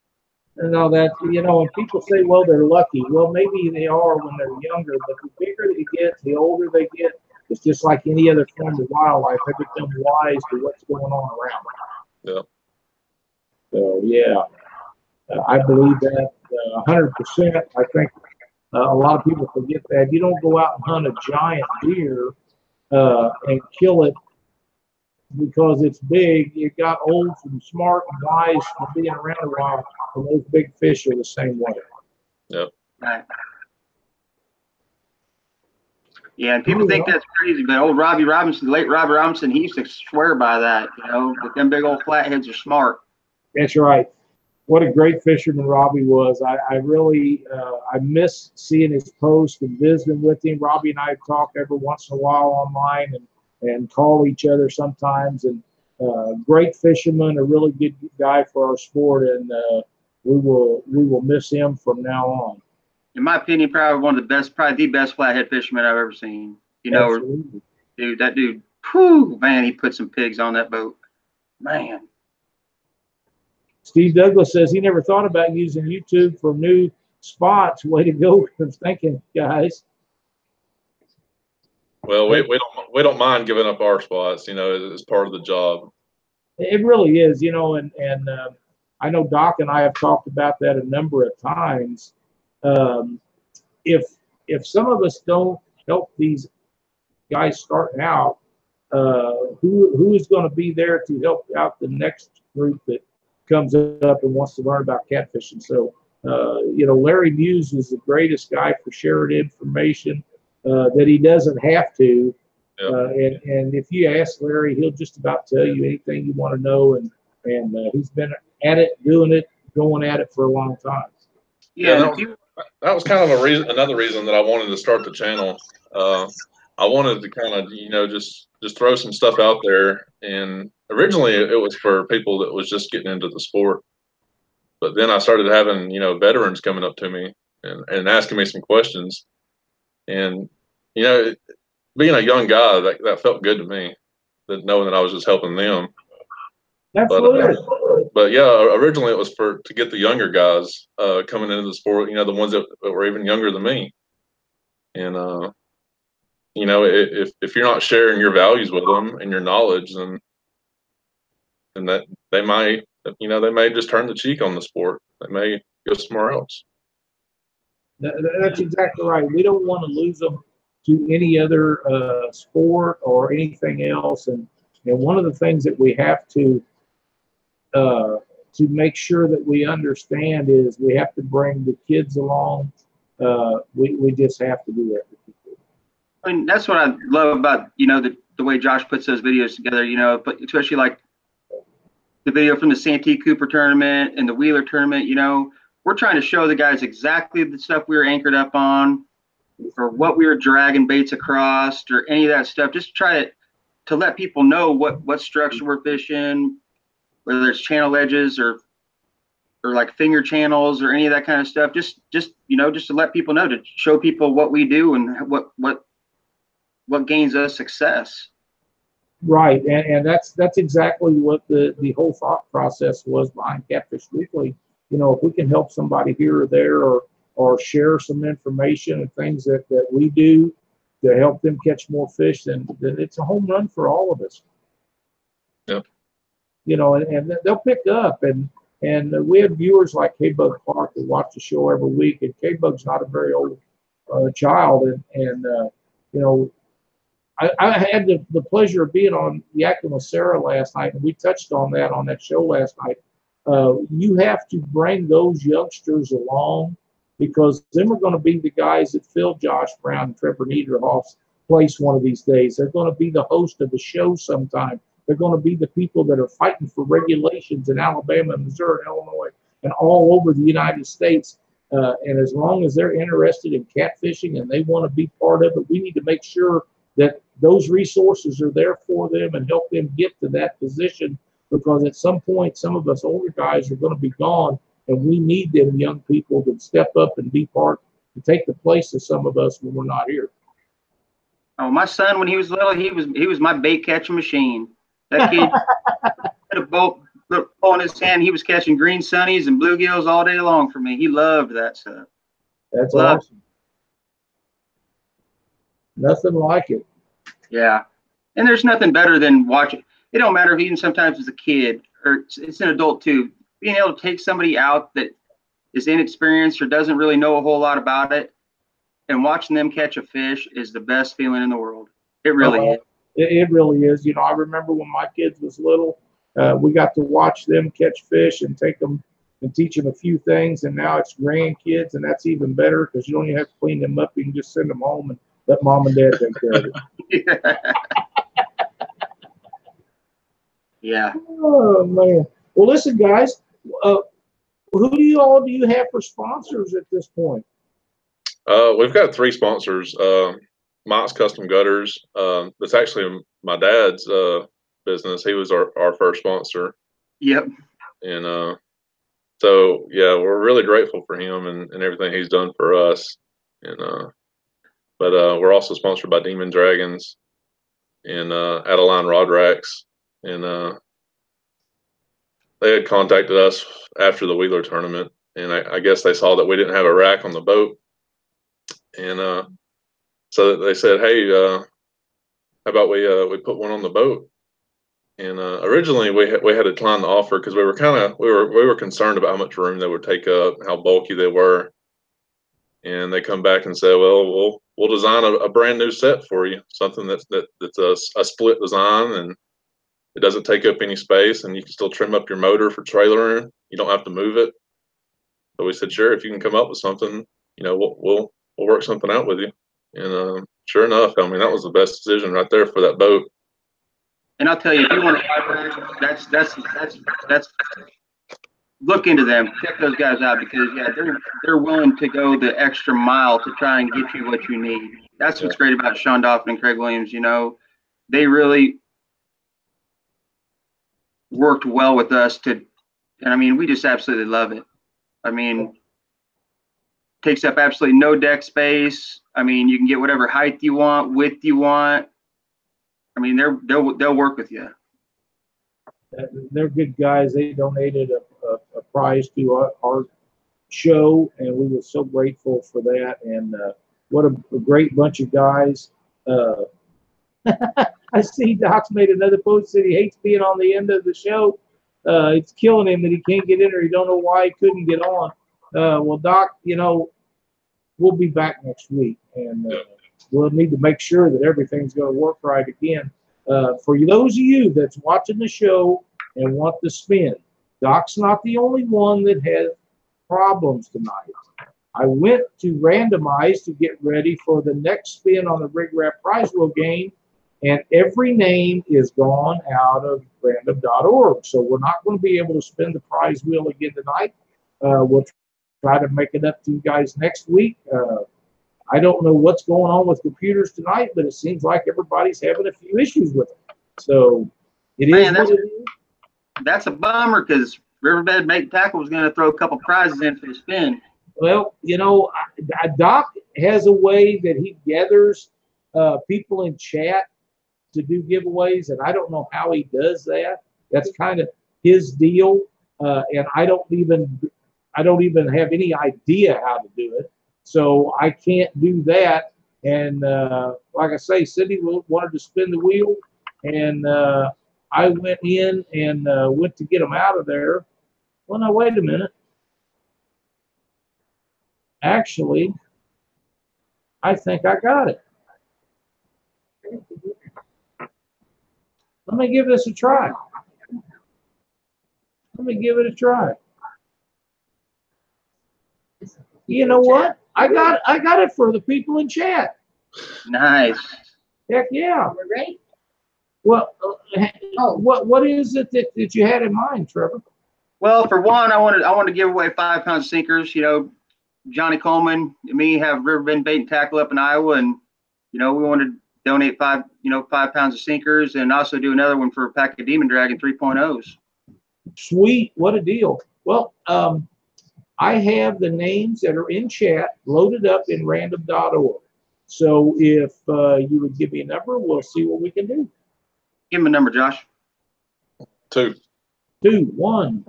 And all that, and people say, well, they're lucky. Well, maybe they are when they're younger, but the bigger they get, the older they get, it's just like any other form of wildlife. They become wise to what's going on around them. Yeah. So, yeah, I believe that 100%. I think a lot of people forget that. You don't go out and hunt a giant deer and kill it because it's big. It got old from smart and wise from being around a while, and those big fish are the same way. Yep. Right. Yeah, and people think that's crazy, but old Robbie Robinson, the late Robbie Robinson, he used to swear by that, that them big old flatheads are smart. That's right. What a great fisherman Robbie was. I really I miss seeing his post and visiting with him. Robbie and I talk every once in a while online and call each other sometimes. And great fisherman, a really good guy for our sport, and we will miss him from now on. In my opinion, probably the best flathead fisherman I've ever seen. Absolutely. Dude, that dude, whew, man, he put some pigs on that boat. Man. Steve Douglas says he never thought about using YouTube for new spots. Way to go for thinking, guys. Well, we don't mind giving up our spots, as part of the job. It really is, and I know Doc and I have talked about that a number of times. If some of us don't help these guys starting out, who is going to be there to help out the next group that comes up and wants to learn about catfishing? So, Larry Muse is the greatest guy for sharing information that he doesn't have to. Yep. And if you ask Larry, he'll just about tell you anything you want to know. And he's been at it, doing it, going at it for a long time. Yeah, that was kind of another reason that I wanted to start the channel. I wanted to kind of, just throw some stuff out there. And originally it was for people that was just getting into the sport. But then I started having, veterans coming up to me and asking me some questions. And, being a young guy, that felt good to me, that knowing that I was just helping them. Absolutely. But yeah, originally it was to get the younger guys coming into the sport, the ones that were even younger than me. And, if you're not sharing your values with them and your knowledge, then that they may just turn the cheek on the sport. They may go somewhere else. That's exactly right. We don't want to lose them to any other sport or anything else. And one of the things that we have to make sure that we understand is we have to bring the kids along. We just have to do that. I mean, that's what I love about, the way Josh puts those videos together, but especially like the video from the Santee Cooper tournament and the Wheeler tournament, you know, we're trying to show the guys exactly the stuff we were anchored up on, or what we were dragging baits across, or any of that stuff. Just try to let people know what structure we're fishing, whether it's channel edges or like finger channels or any of that kind of stuff. Just you know, just to let people know, to show people what we do and what gains us success. Right, and that's exactly what the whole thought process was behind Catfish Weekly. You know, if we can help somebody here or there, or share some information and things that we do to help them catch more fish, then it's a home run for all of us. Yep. You know, and they'll pick up, and we have viewers like K-Bug Clark that watch the show every week, and K-Bug's not a very old child, and you know, I had the pleasure of being on Yakking with Sarah last night, and we touched on that show last night. You have to bring those youngsters along, because them are going to be the guys that fill Josh Brown and Trevor Nederhoff's place one of these days. They're going to be the host of the show sometime. They're going to be the people that are fighting for regulations in Alabama, Missouri, and Illinois, and all over the United States. And as long as they're interested in catfishing and they want to be part of it, we need to make sure that those resources are there for them and help them get to that position, because at some point, some of us older guys are going to be gone, and we need them young people to step up and be part, to take the place of some of us when we're not here. Oh, my son, when he was little, he was my bait catching machine. That kid had a boat in his hand. He was catching green sunnies and bluegills all day long for me. He loved that stuff. That's awesome. Nothing like it. Yeah. And there's nothing better than watching. It don't matter if even sometimes as a kid or it's an adult too, being able to take somebody out that is inexperienced or doesn't really know a whole lot about it, and watching them catch a fish is the best feeling in the world. It really is. It really is. You know, I remember when my kids was little, we got to watch them catch fish and take them and teach them a few things. And now it's grandkids, and that's even better, because you don't even have to clean them up. You can just send them home and let mom and dad take care of it. Yeah. Oh, man. Well, listen, guys, who do you have for sponsors at this point? We've got 3 sponsors. Mike's Custom Gutters. That's actually my dad's business. He was our first sponsor. Yep. And so, yeah, we're really grateful for him and everything he's done for us. And but we're also sponsored by Demon Dragons and Adeline Rod Racks. And they had contacted us after the Wheeler tournament, and I guess they saw that we didn't have a rack on the boat. And so they said, hey, how about we put one on the boat? And originally we had declined the offer because we were concerned about how much room they would take up, how bulky they were. And they come back and say, well, we'll design a brand new set for you, something that's a split design, and it doesn't take up any space, and you can still trim up your motor for trailering. You don't have to move it. So we said, sure, if you can come up with something, you know, we'll work something out with you. And sure enough, I mean, that was the best decision right there for that boat. And I'll tell you, if you want to, that's look into them, check those guys out, because yeah, they're willing to go the extra mile to try and get you what you need. That's what's great about Sean Dolphin and Craig Williams. You know, they really worked well with us and I mean, we just absolutely love it. I mean, takes up absolutely no deck space. I mean, you can get whatever height you want, width you want. I mean, they'll work with you. They're good guys. They donated a prize to our show, and we were so grateful for that. And what a great bunch of guys. I see Doc's made another post that he hates being on the end of the show. It's killing him that he can't get in, or he don't know why he couldn't get on. Well, Doc, you know, we'll be back next week, and we'll need to make sure that everything's going to work right again. For those of you that's watching the show and want to spin, Doc's not the only one that has problems tonight. I went to randomize to get ready for the next spin on the Rig Wrap Prize Wheel game, And every name is gone out of random.org. So we're not going to be able to spin the prize wheel again tonight. We'll try to make it up to you guys next week. I don't know what's going on with computers tonight, but it seems like everybody's having a few issues with them. So it is what it is. That's a bummer because Riverbed Bait Tackle was going to throw a couple prizes in for the spin. Well, you know, Doc has a way that he gathers people in chat to do giveaways, and I don't know how he does that. That's kind of his deal, and I don't even have any idea how to do it. So I can't do that. And like I say, Cindy wanted to spin the wheel, and I went in and went to get them out of there. Well, now wait a minute. Actually, I think I got it. Let me give this a try. Let me give it a try. You know what? I got it for the people in chat. Nice. Heck yeah. Right? Well, what is it that you had in mind, Trevor? Well, for one, I wanted to give away 5-pound sinkers. You know, Johnny Coleman and me have Riverbend Bait and Tackle up in Iowa, and you know we wanted to donate 5 pounds of sinkers, and also do another one for a pack of Demon Dragon 3.0s. Sweet, what a deal. Well, I have the names that are in chat loaded up in random.org. So if you would give me a number, we'll see what we can do. Give him a number, Josh. 2. 2, 1.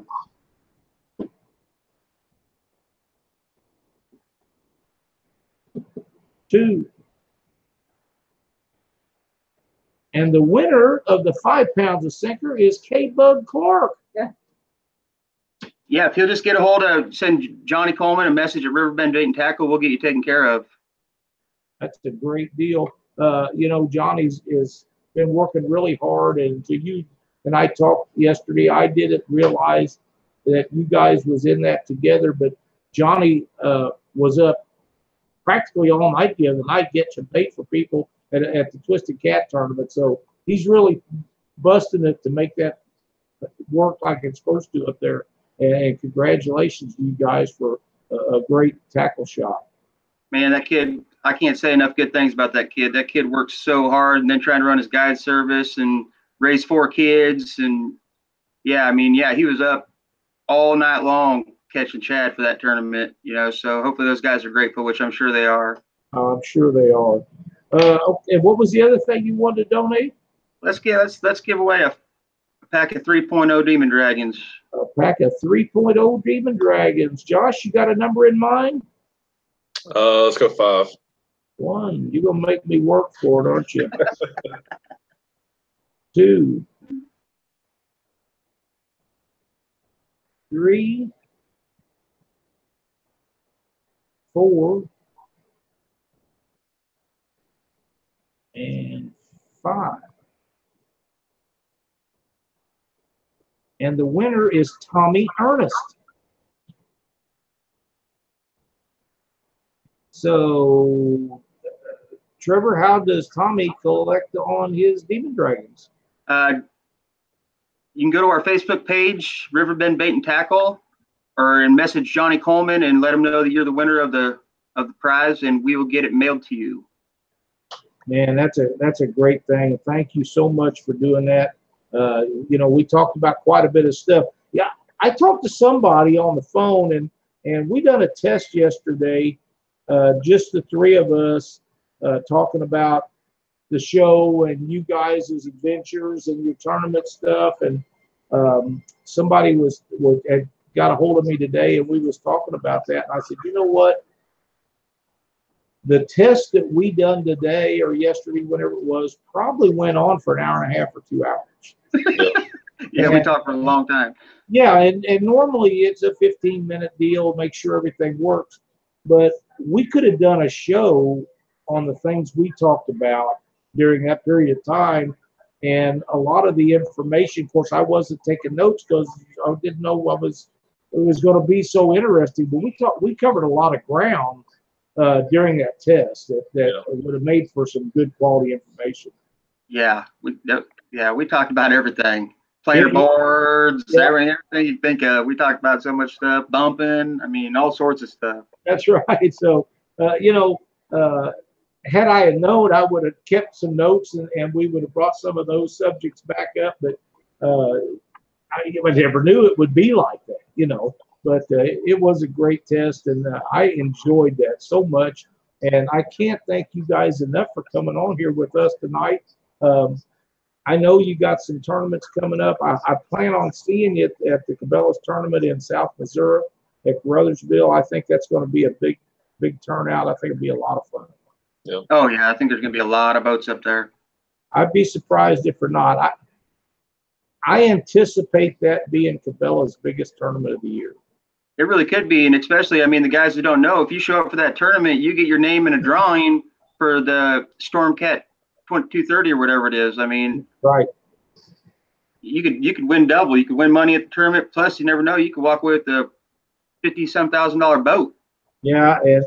2. And the winner of the 5 pounds of sinker is K-Bug Clark. Yeah, if he'll just get a hold of, send Johnny Coleman a message at Riverbend Bait and Tackle, we'll get you taken care of. That's a great deal. You know, Johnny's been working really hard, and to you and I talked yesterday. I didn't realize that you guys was in that together, but Johnny was up practically all night the other night getting some bait for people at the Twisted Cat tournament. So he's really busting it to make that work like it's supposed to up there. And congratulations to you guys for a great tackle shot. Man, that kid, I can't say enough good things about that kid. That kid works so hard, and then trying to run his guide service and raise 4 kids. And yeah, I mean, yeah, he was up all night long catching Chad for that tournament, you know, so hopefully those guys are grateful, which I'm sure they are. I'm sure they are. Okay, what was the other thing you wanted to donate? Let's give away a pack of 3.0 Demon Dragons. A pack of 3.0 Demon Dragons. Josh, you got a number in mind? Let's go 5. 1. You're going to make me work for it, aren't you? 2. 3. 4. And 5. And the winner is Tommy Ernest. So, Trevor, how does Tommy collect on his Demon Dragons? You can go to our Facebook page, Riverbend Bait and Tackle, or message Johnny Coleman and let him know that you're the winner of the prize, and we will get it mailed to you. Man, that's a great thing. Thank you so much for doing that. You know, we talked about quite a bit of stuff. Yeah, I talked to somebody on the phone, and we done a test yesterday, just the 3 of us, talking about the show and you guys' adventures and your tournament stuff. And somebody had got a hold of me today, and we was talking about that. And I said, you know what? The test that we done today or yesterday, whenever it was, probably went on for an hour and a half or 2 hours. Yeah, we talked for a long time. Yeah, and normally it's a 15-minute deal, make sure everything works. But we could have done a show on the things we talked about during that period of time. And a lot of the information, of course, I wasn't taking notes because I didn't know it was going to be so interesting. But we covered a lot of ground during that test that would have made for some good quality information. We talked about everything. Player boards, everything you think of. We talked about so much stuff, bumping. I mean, all sorts of stuff. That's right. So, had I had known, I would have kept some notes and we would have brought some of those subjects back up. But I never knew it would be like that, But it was a great test, and I enjoyed that so much. And I can't thank you guys enough for coming on here with us tonight. I know you got some tournaments coming up. I plan on seeing you at the Cabela's tournament in South Missouri at Caruthersville. I think that's going to be a big turnout. I think it'll be a lot of fun. Yeah. Oh, yeah. I think there's going to be a lot of boats up there. I'd be surprised if we're not. I anticipate that being Cabela's biggest tournament of the year. It really could be, and especially, I mean, the guys who don't know, if you show up for that tournament, you get your name in a drawing for the Stormcat 230 or whatever it is. I mean, right. You could win double. You could win money at the tournament. Plus, you never know, you could walk away with a $50,000 boat. Yeah, and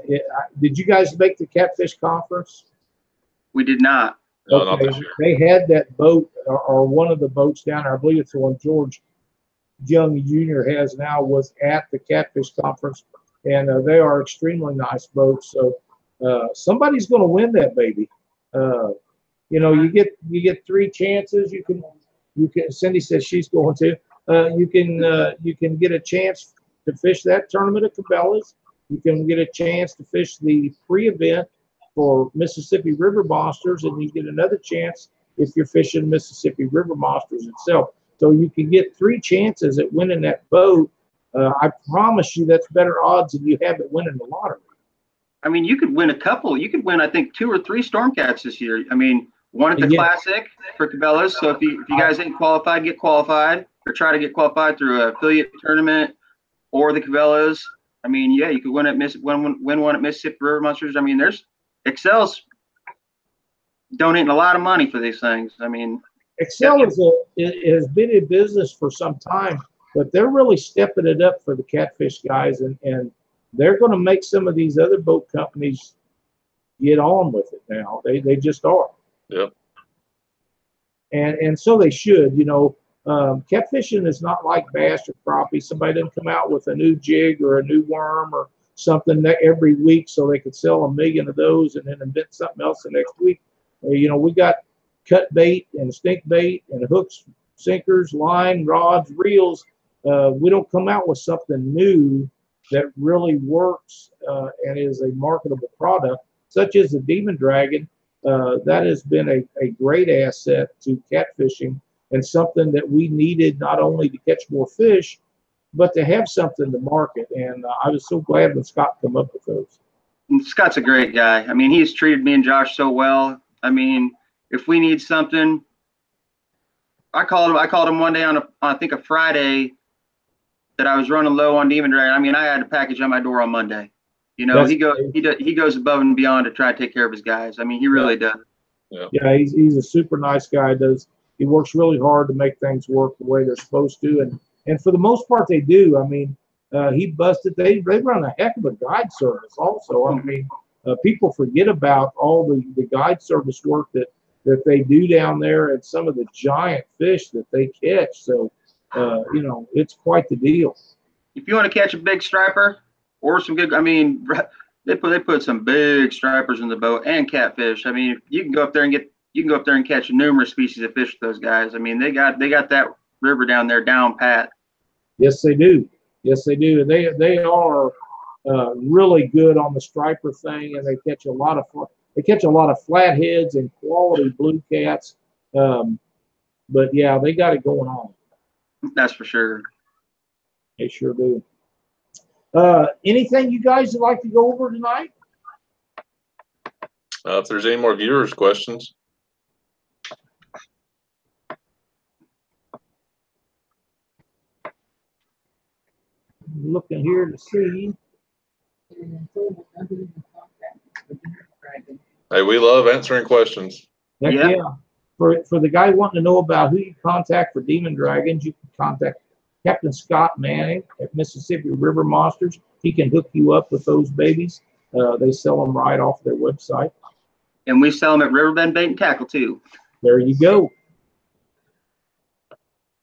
did you guys make the Catfish Conference? We did not. No, not this year. They had that boat, or one of the boats down there. I believe it's the one George Young Jr. has now, was at the Catfish Conference, and they are extremely nice boats. So somebody's going to win that baby. You get 3 chances. You can. Cindy says she's going to. You can get a chance to fish that tournament at Cabela's. You can get a chance to fish the pre-event for Mississippi River Monsters, and you get another chance if you're fishing Mississippi River Monsters itself. So you can get 3 chances at winning that boat. I promise you that's better odds than you have at winning the lottery. I mean, you could win a couple. You could win, I think, 2 or 3 Stormcats this year. I mean, one at the Classic for Cabela's. So if you guys ain't qualified, get qualified, or try to get qualified through an affiliate tournament or the Cabela's. I mean, yeah, you could win one at Mississippi River Monsters. I mean, there's Excel's donating a lot of money for these things. I mean, Excel has been in business for some time, but they're really stepping it up for the Catfish guys, and they're going to make some of these other boat companies get on with it now. They just are. Yep. And so they should. Catfishing is not like bass or crappie. Somebody doesn't come out with a new jig or a new worm or something every week so they could sell 1 million of those and then invent something else the next week. We got cut bait and stink bait and hooks, sinkers, line, rods, reels. We don't come out with something new that really works and is a marketable product, such as the Demon Dragon. That has been a great asset to catfishing, and something that we needed not only to catch more fish, but to have something to market. And I was so glad when Scott came up with those. And Scott's a great guy. I mean, he's treated me and Josh so well. I mean, if we need something, I called him one day on I think a Friday that I was running low on Demon Dragon. I mean, I had a package on my door on Monday. He goes above and beyond to try to take care of his guys. I mean, he really does. Yeah, he's a super nice guy. He works really hard to make things work the way they're supposed to, and for the most part they do. I mean, he busted. They run a heck of a guide service also. I mean, people forget about all the guide service work that they do down there and some of the giant fish that they catch. So, it's quite the deal. If you want to catch a big striper or some good, I mean, they put some big stripers in the boat and catfish. I mean, you can go up there and catch numerous species of fish with those guys. I mean, they got that river down there down pat. Yes, they do. Yes, they do. They are really good on the striper thing, and they catch a lot of flatheads and quality blue cats. But yeah, they got it going on. That's for sure. They sure do. Anything you guys would like to go over tonight? If there's any more viewers' questions. Looking here to see. Hey, we love answering questions. Yeah. For the guy wanting to know about who you contact for Demon Dragons, you can contact Captain Scott Manning at Mississippi River Monsters. He can hook you up with those babies. They sell them right off their website. And we sell them at Riverbend Bait and Tackle too. There you go.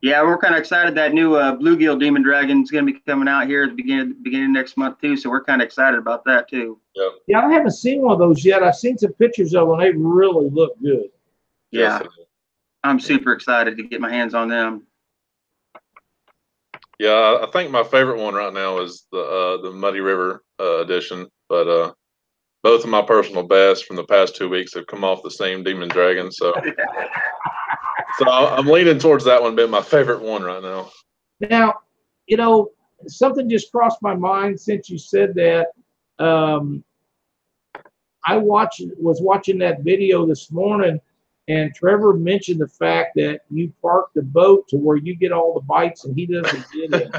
Yeah, we're kind of excited that new bluegill demon dragon is going to be coming out here at the beginning of next month too. So we're kind of excited about that too. Yep. Yeah, I haven't seen one of those yet. I've seen some pictures of them. They really look good. Yeah, Yes. I'm super excited to get my hands on them. Yeah, I think my favorite one right now is the Muddy River edition, but both of my personal bests from the past 2 weeks have come off the same demon dragon, so I'm leaning towards that one being my favorite one right now. Now, you know, something just crossed my mind since you said that. I was watching that video this morning, and Trevor mentioned the fact that you parked the boat to where you get all the bites and he doesn't get it.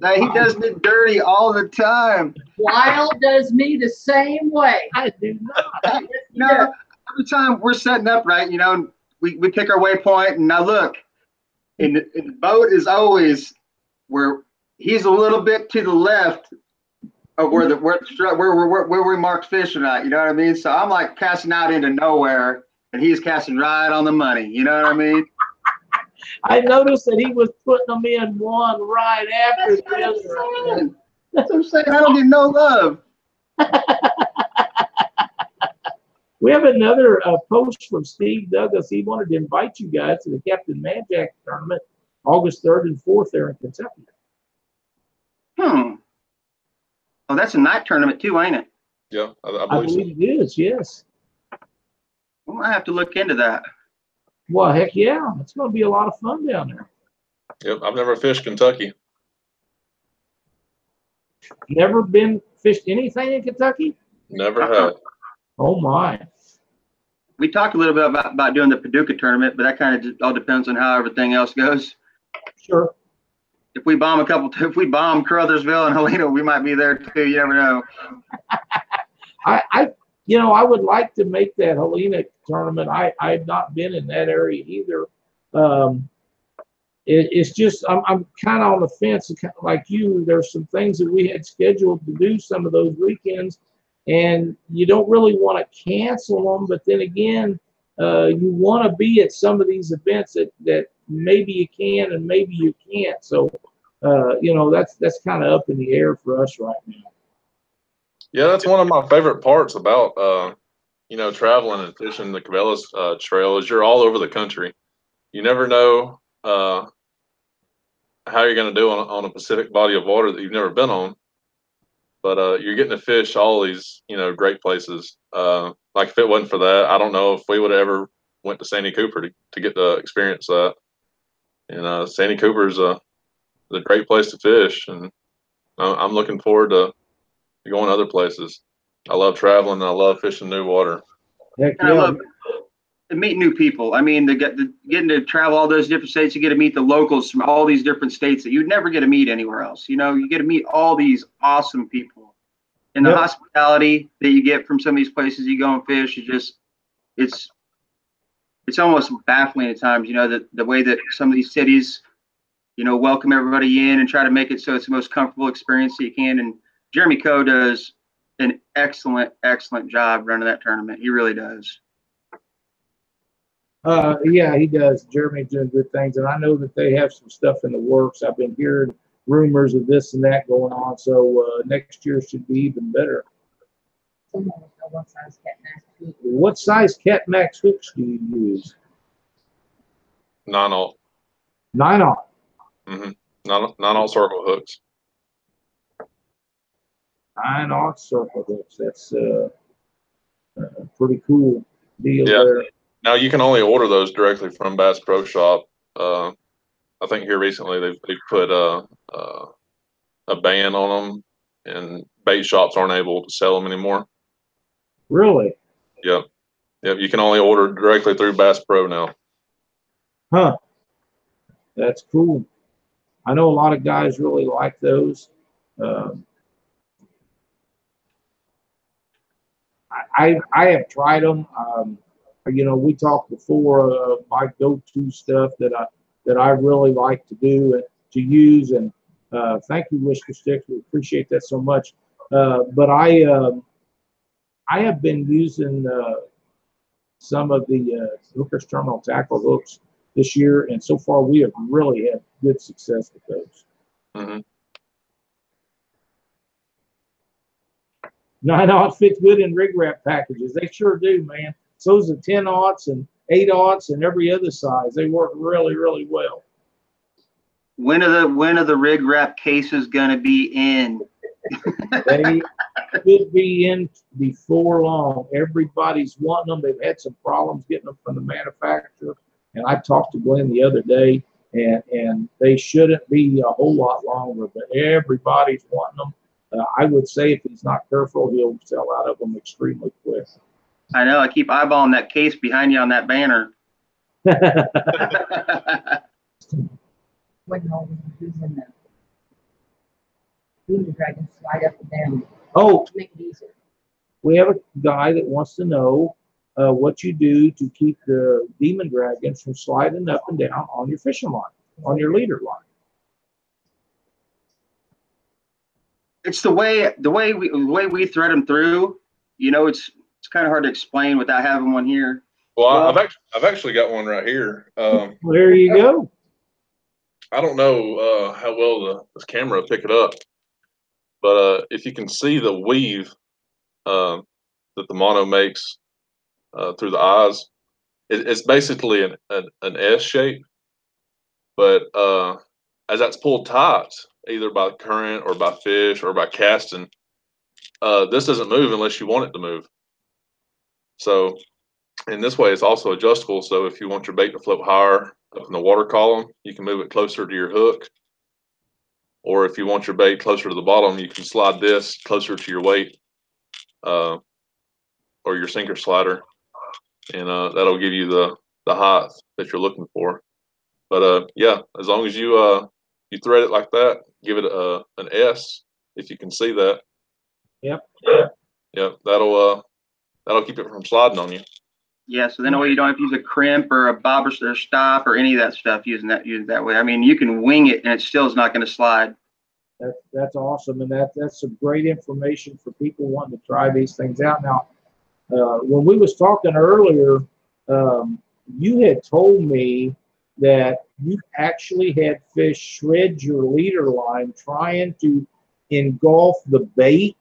Now, he does me dirty all the time. Lyle does me the same way. I do not. No, every time we're setting up, right, you know, we pick our waypoint, and I look, and the boat is always where he's a little bit to the left of where we marked fish or not, you know what I mean? So I'm like casting out into nowhere, and he's casting right on the money, you know what I mean? I noticed that he was putting them in one right after the other. That's what I'm saying. I don't get no love. We have another post from Steve Douglas. He wanted to invite you guys to the Captain Manjack tournament, August 3rd and 4th there in Kentucky. Oh, that's a night tournament too, ain't it? Yeah, I I believe so. believe it is, yes. Well, I have to look into that. Well, heck yeah. It's going to be a lot of fun down there. Yep, I've never fished Kentucky. Never been fished anything in Kentucky? Never have. Oh, my. We talked a little bit about doing the Paducah tournament, but that kind of just all depends on how everything else goes. Sure. If we bomb Caruthersville and Helena, we might be there too. You never know. I would like to make that Helena tournament. I've not been in that area either. It's just I'm kind of on the fence, like you. There's some things that we had scheduled to do some of those weekends, and you don't really want to cancel them. But then again, you want to be at some of these events that maybe you can and maybe you can't. So, that's kind of up in the air for us right now. Yeah, that's one of my favorite parts about traveling and fishing the Cabela's trail is you're all over the country. You never know how you're going to do on a Pacific body of water that you've never been on, but you're getting to fish all these great places. Like if it wasn't for that, I don't know if we would have ever went to Sandy Cooper to get to experience that. And Sandy Cooper is a great place to fish, and I'm looking forward to going other places. I love traveling, and I love fishing new water. Heck And yeah. I love to meet new people. I mean, getting to travel all those different states, you get to meet the locals from all these different states that you'd never get to meet anywhere else. You get to meet all these awesome people, and the hospitality that you get from some of these places you go and fish is just it's almost baffling at times. The way that some of these cities welcome everybody in and try to make it so it's the most comfortable experience that you can. And Jeremy Coe does an excellent job running that tournament. He really does. Yeah, he does. Jeremy's doing good things, and I know that they have some stuff in the works. I've been hearing rumors of this and that going on, so next year should be even better. What size Cat Max hooks do you use? 9/0. 9/0. Mm-hmm. 9/0 circle hooks. 9/0 circle hooks. That's a pretty cool deal Yeah. there. Now you can only order those directly from Bass Pro Shop. I think here recently they've put a ban on them, and bait shops aren't able to sell them anymore. Really? Yep. You can only order directly through Bass Pro now. Huh. That's cool. I know a lot of guys really like those. I have tried them. We talked before my go-to stuff that I really like to do and to use. And thank you, Whisker Sticks. We appreciate that so much. But I have been using some of the hookers terminal tackle hooks this year, and so far we have really had good success with those. Mm-hmm. 9/0 fits good in rig wrap packages. They sure do, man. So's the 10/0 and 8/0 and every other size. They work really, really well. When are the rig wrap cases gonna be in? They should be in before long. Everybody's wanting them. They've had some problems getting them from the manufacturer. And I talked to Glenn the other day, and they shouldn't be a whole lot longer, but everybody's wanting them. I would say if he's not careful, he'll sell out of them extremely quick. I know. I keep eyeballing that case behind you on that banner. When all who's in the Demon Dragon slide up and down. Oh, Make it easier. we have a guy that wants to know what you do to keep the Demon Dragons from sliding up and down on your fishing line, on your leader line. It's the way we thread them through. You know, it's kind of hard to explain without having one here. Well, I've actually got one right here. There you go. I don't know how well this camera will pick it up, but if you can see the weave that the mono makes through the eyes, it's basically an S shape, but as that's pulled tight, either by current or by fish or by casting, this doesn't move unless you want it to move. So in this way, it's also adjustable. So if you want your bait to float higher up in the water column, you can move it closer to your hook. Or if you want your bait closer to the bottom, you can slide this closer to your weight or your sinker slider, and that'll give you the height that you're looking for. But yeah, as long as you you thread it like that, give it an S if you can see that. Yep. Yep. That'll keep it from sliding on you. Yeah, so then you don't have to use a crimp or a bobber or stop or any of that stuff using that way. I mean, you can wing it and it still is not going to slide. That's awesome, and that's some great information for people wanting to try these things out. Now, when we was talking earlier, you had told me that you actually had fish shred your leader line trying to engulf the bait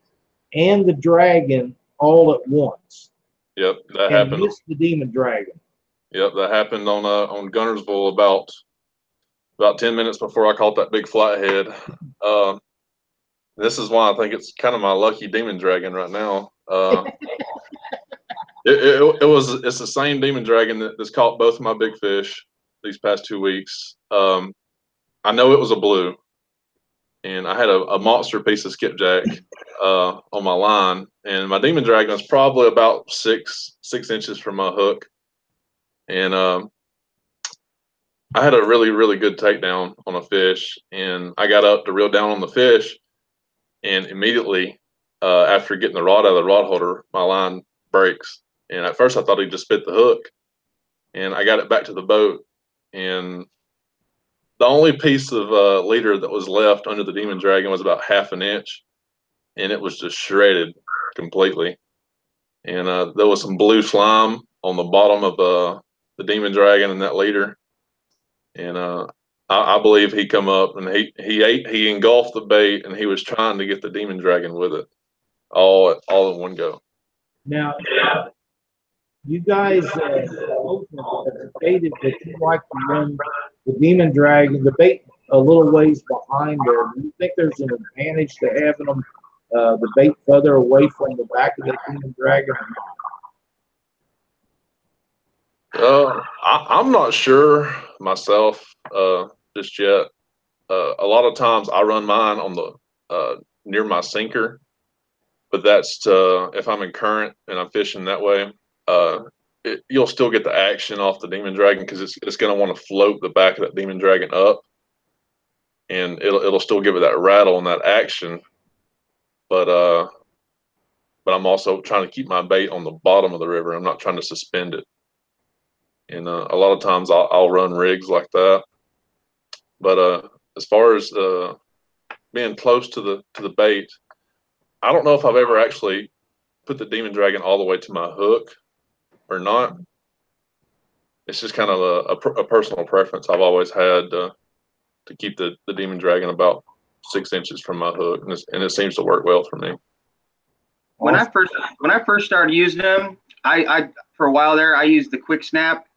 and the dragon all at once. Yep, that and happened. Missed the Demon Dragon. Yep, that happened on Gunnersville about 10 minutes before I caught that big flathead. This is why I think it's kind of my lucky Demon Dragon right now. It's the same Demon Dragon that's caught both of my big fish these past 2 weeks. I know it was a blue, and I had a monster piece of skipjack on my line, and my Demon Dragon was probably about 6 inches from my hook, and I had a really, really good takedown on a fish, and I got up to reel down on the fish, and immediately after getting the rod out of the rod holder, my line breaks. And at first I thought he just bit the hook, and I got it back to the boat, and the only piece of leader that was left under the Demon Dragon was about 1/2 inch, and it was just shredded completely. And there was some blue slime on the bottom of the Demon Dragon and that leader. And I believe he come up and he engulfed the bait, and he was trying to get the Demon Dragon with it all in one go. Now, you guys both have stated that you like to run the Demon Dragon, the bait a little ways behind there. Do you think there's an advantage to having them the bait further away from the back of the Demon Dragon? I'm not sure myself just yet. A lot of times I run mine on the near my sinker, but that's if I'm in current and I'm fishing that way. You'll still get the action off the Demon Dragon because it's going to want to float the back of that Demon Dragon up, and it'll still give it that rattle and that action. But I'm also trying to keep my bait on the bottom of the river. I'm not trying to suspend it. And a lot of times I'll run rigs like that. But as far as being close to the bait, I don't know if I've ever actually put the Demon Dragon all the way to my hook or not. it's just kind of a personal preference I've always had to keep the demon dragon about 6 inches from my hook, and it seems to work well for me. When I first started using them, I for a while there I used the quick snap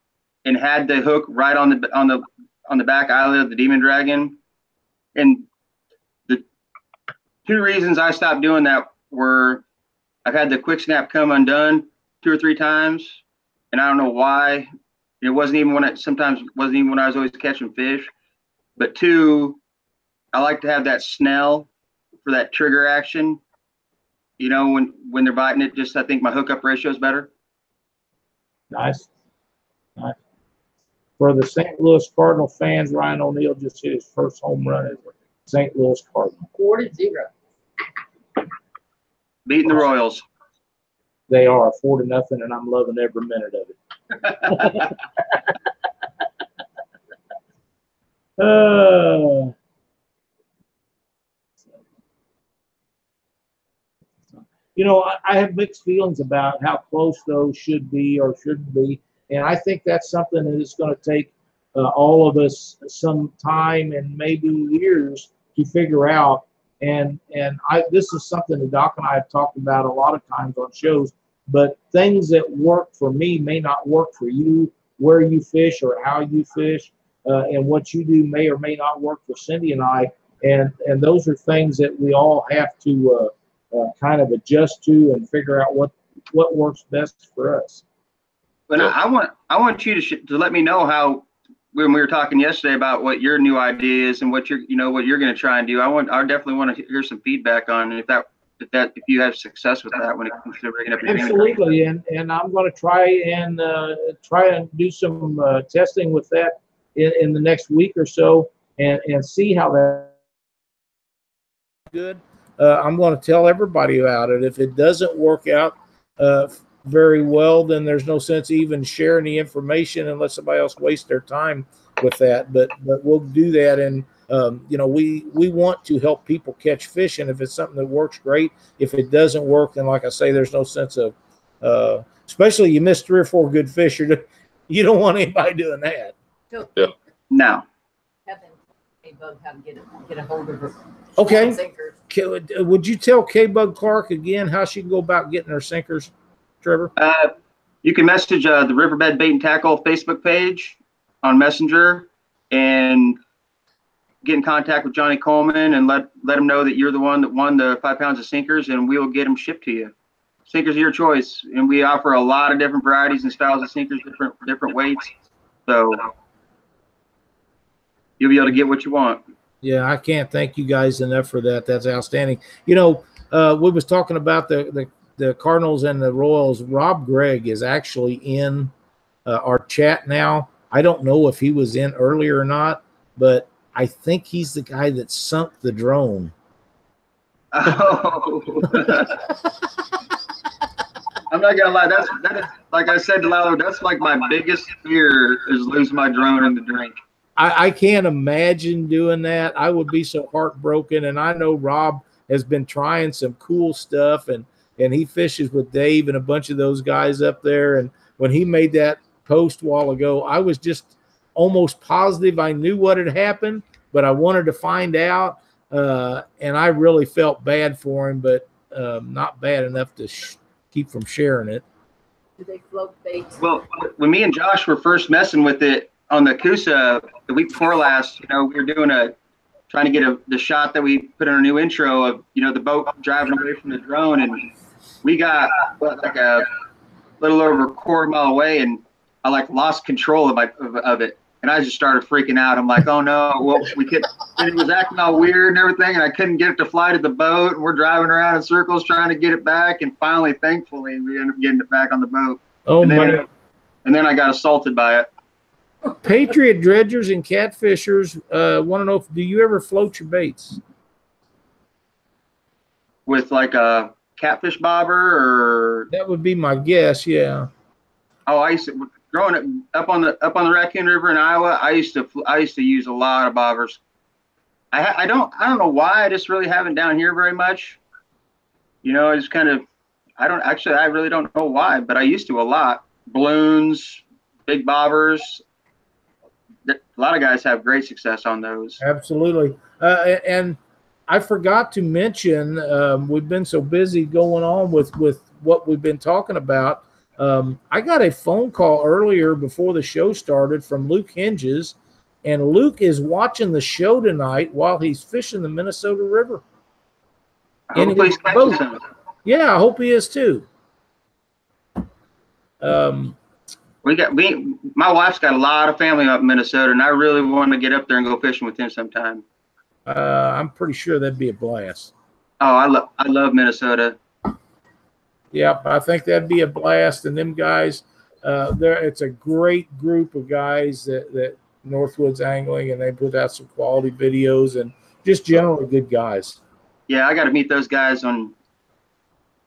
and had the hook right on the back eyelid of the demon dragon. And the 2 reasons I stopped doing that were I've had the quick snap come undone 2 or 3 times, and I don't know why. It wasn't even when I was always catching fish. But 2, I like to have that snell for that trigger action. You know, when they're biting it, just I think my hookup ratio is better. Nice. For the St. Louis Cardinal fans, Ryan O'Neal just hit his first home run as a St. Louis Cardinal. 4-0. Beating the Royals. They are 4-0, and I'm loving every minute of it. You know, I have mixed feelings about how close those should be or shouldn't be, and I think that's something that is going to take all of us some time and maybe years to figure out. And this is something that Doc and I have talked about a lot of times on shows. But things that work for me may not work for you, where you fish or how you fish, and what you do may or may not work for Cindy and I. And those are things that we all have to kind of adjust to and figure out what works best for us. But I want you to let me know how, when we were talking yesterday about what your new idea is and what you're going to try and do. I definitely want to hear some feedback on if you have success with that when it comes to bringing up your absolutely, and I'm going to try and do some testing with that in the next week or so and see how that good. I'm going to tell everybody about it. If it doesn't work out very well, then there's no sense even sharing the information and let somebody else waste their time with that. But we'll do that, and we want to help people catch fish, and if it's something that works, great. If it doesn't work, then like I say, there's no sense of especially you miss 3 or 4 good fish. You don't want anybody doing that. So, Yeah. No. Kevin, K-Bug, how to get a hold of her. Okay. Sinkers. Would you tell K-Bug Clark again how she can go about getting her sinkers, Trevor? You can message the Riverbed Bait and Tackle Facebook page on Messenger and get in contact with Johnny Coleman and let him know that you're the one that won the 5 pounds of sinkers, and we will get them shipped to you. Sinkers are your choice, and we offer a lot of different varieties and styles of sinkers, different weights. So you'll be able to get what you want. Yeah, I can't thank you guys enough for that. That's outstanding. We was talking about the Cardinals and the Royals. Rob Gregg is actually in our chat now. I don't know if he was in earlier or not, but I think he's the guy that sunk the drone. Oh. I'm not gonna lie. That is like I said to Lalo. That's like my biggest fear is losing my drone in the drink. I can't imagine doing that. I would be so heartbroken. And I know Rob has been trying some cool stuff, and he fishes with Dave and a bunch of those guys up there. And when he made that post a while ago, I was just almost positive I knew what had happened, but I wanted to find out. And I really felt bad for him, but not bad enough to keep from sharing it. Do they float bait? Well, when me and Josh were first messing with it on the Coosa the week before last, we were trying to get the shot that we put in our new intro of, the boat driving away from the drone, and we got like a little over a quarter mile away, and I lost control of it, and I just started freaking out. I'm like, oh no, well and it was acting all weird and everything, and I couldn't get it to fly to the boat, and we're driving around in circles trying to get it back, and finally, thankfully, we ended up getting it back on the boat. Oh my! And then I got assaulted by it. Patriot dredgers and catfishers want to know, do you ever float your baits with like a catfish bobber? Or that would be my guess. Yeah. Oh, I used to, growing up on the Raccoon River in Iowa, I used to use a lot of bobbers. I don't know why. I just really haven't down here very much. I just kind of, I really don't know why, but I used to a lot. Balloons, big bobbers. A lot of guys have great success on those. Absolutely. And I forgot to mention, we've been so busy going on with what we've been talking about. I got a phone call earlier before the show started from Luke Hinges, and Luke is watching the show tonight while he's fishing the Minnesota River. Hopefully he's catching some. Yeah, I hope he is too. My wife's got a lot of family up in Minnesota, and I really want to get up there and go fishing with him sometime. I'm pretty sure that'd be a blast. Oh, I love Minnesota. Yeah, I think that'd be a blast. And them guys, it's a great group of guys that Northwoods Angling, and they put out some quality videos and just generally good guys. Yeah, I got to meet those guys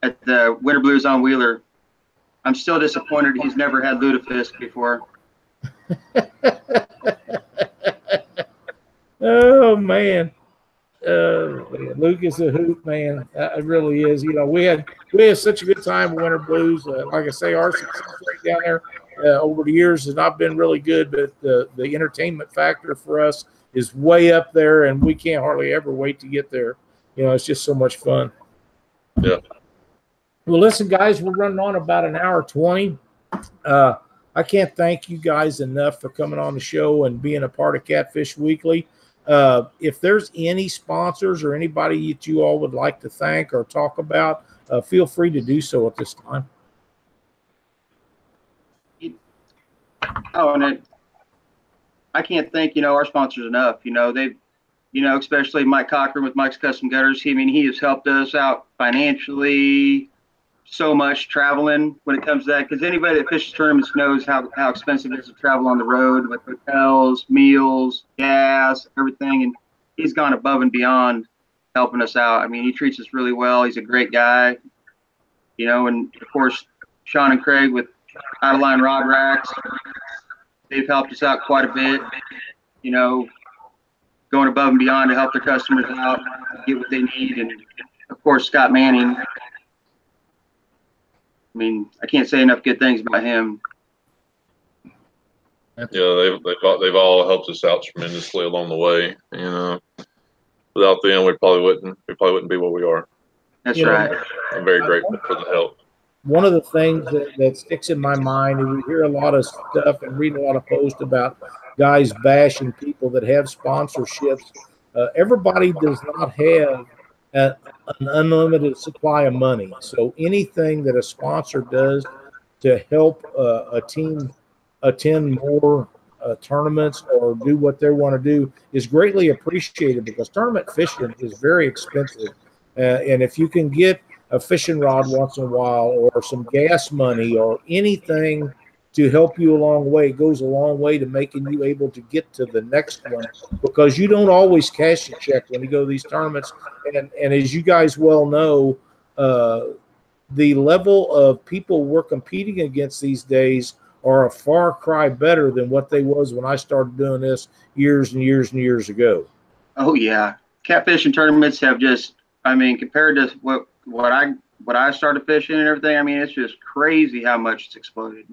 at the Winter Blues on Wheeler. I'm still disappointed he's never had lutefisk before. Oh man, Luke is a hoot, man. It really is. You know, we had such a good time with Winter Blues. Like I say, our success rate down there over the years has not been really good, but the entertainment factor for us is way up there, and we can't hardly ever wait to get there. You know, it's just so much fun. Yeah. Well, listen, guys, we're running on about an hour 20. I can't thank you guys enough for coming on the show and being a part of Catfish Weekly. If there's any sponsors or anybody that you all would like to thank or talk about, feel free to do so at this time. Oh, and I can't thank, our sponsors enough. Especially Mike Cochran with Mike's Custom Gutters. He has helped us out financially so much traveling when it comes to that, because anybody that fishes tournaments knows how expensive it is to travel on the road with hotels, meals, gas, everything, and he's gone above and beyond helping us out. He treats us really well. He's a great guy, and of course Sean and Craig with Out of Line Rod Racks, they've helped us out quite a bit, going above and beyond to help their customers out, get what they need. And of course Scott Manning, I can't say enough good things about him. Yeah, they've all helped us out tremendously along the way. Without them, we probably wouldn't be what we are. That's right. I'm very grateful for the help. One of the things that sticks in my mind, and we hear a lot of stuff and read a lot of posts about guys bashing people that have sponsorships. Everybody does not have an unlimited supply of money. So anything that a sponsor does to help a team attend more tournaments or do what they want to do is greatly appreciated, because tournament fishing is very expensive. And if you can get a fishing rod once in a while or some gas money or anything to help you along the way, it goes a long way to making you able to get to the next one, because you don't always cash a check when you go to these tournaments. And as you guys well know, the level of people we're competing against these days are a far cry better than what they was when I started doing this years and years and years ago. Oh yeah, catfishing tournaments have just, compared to what I started fishing and everything, it's just crazy how much it's exploded.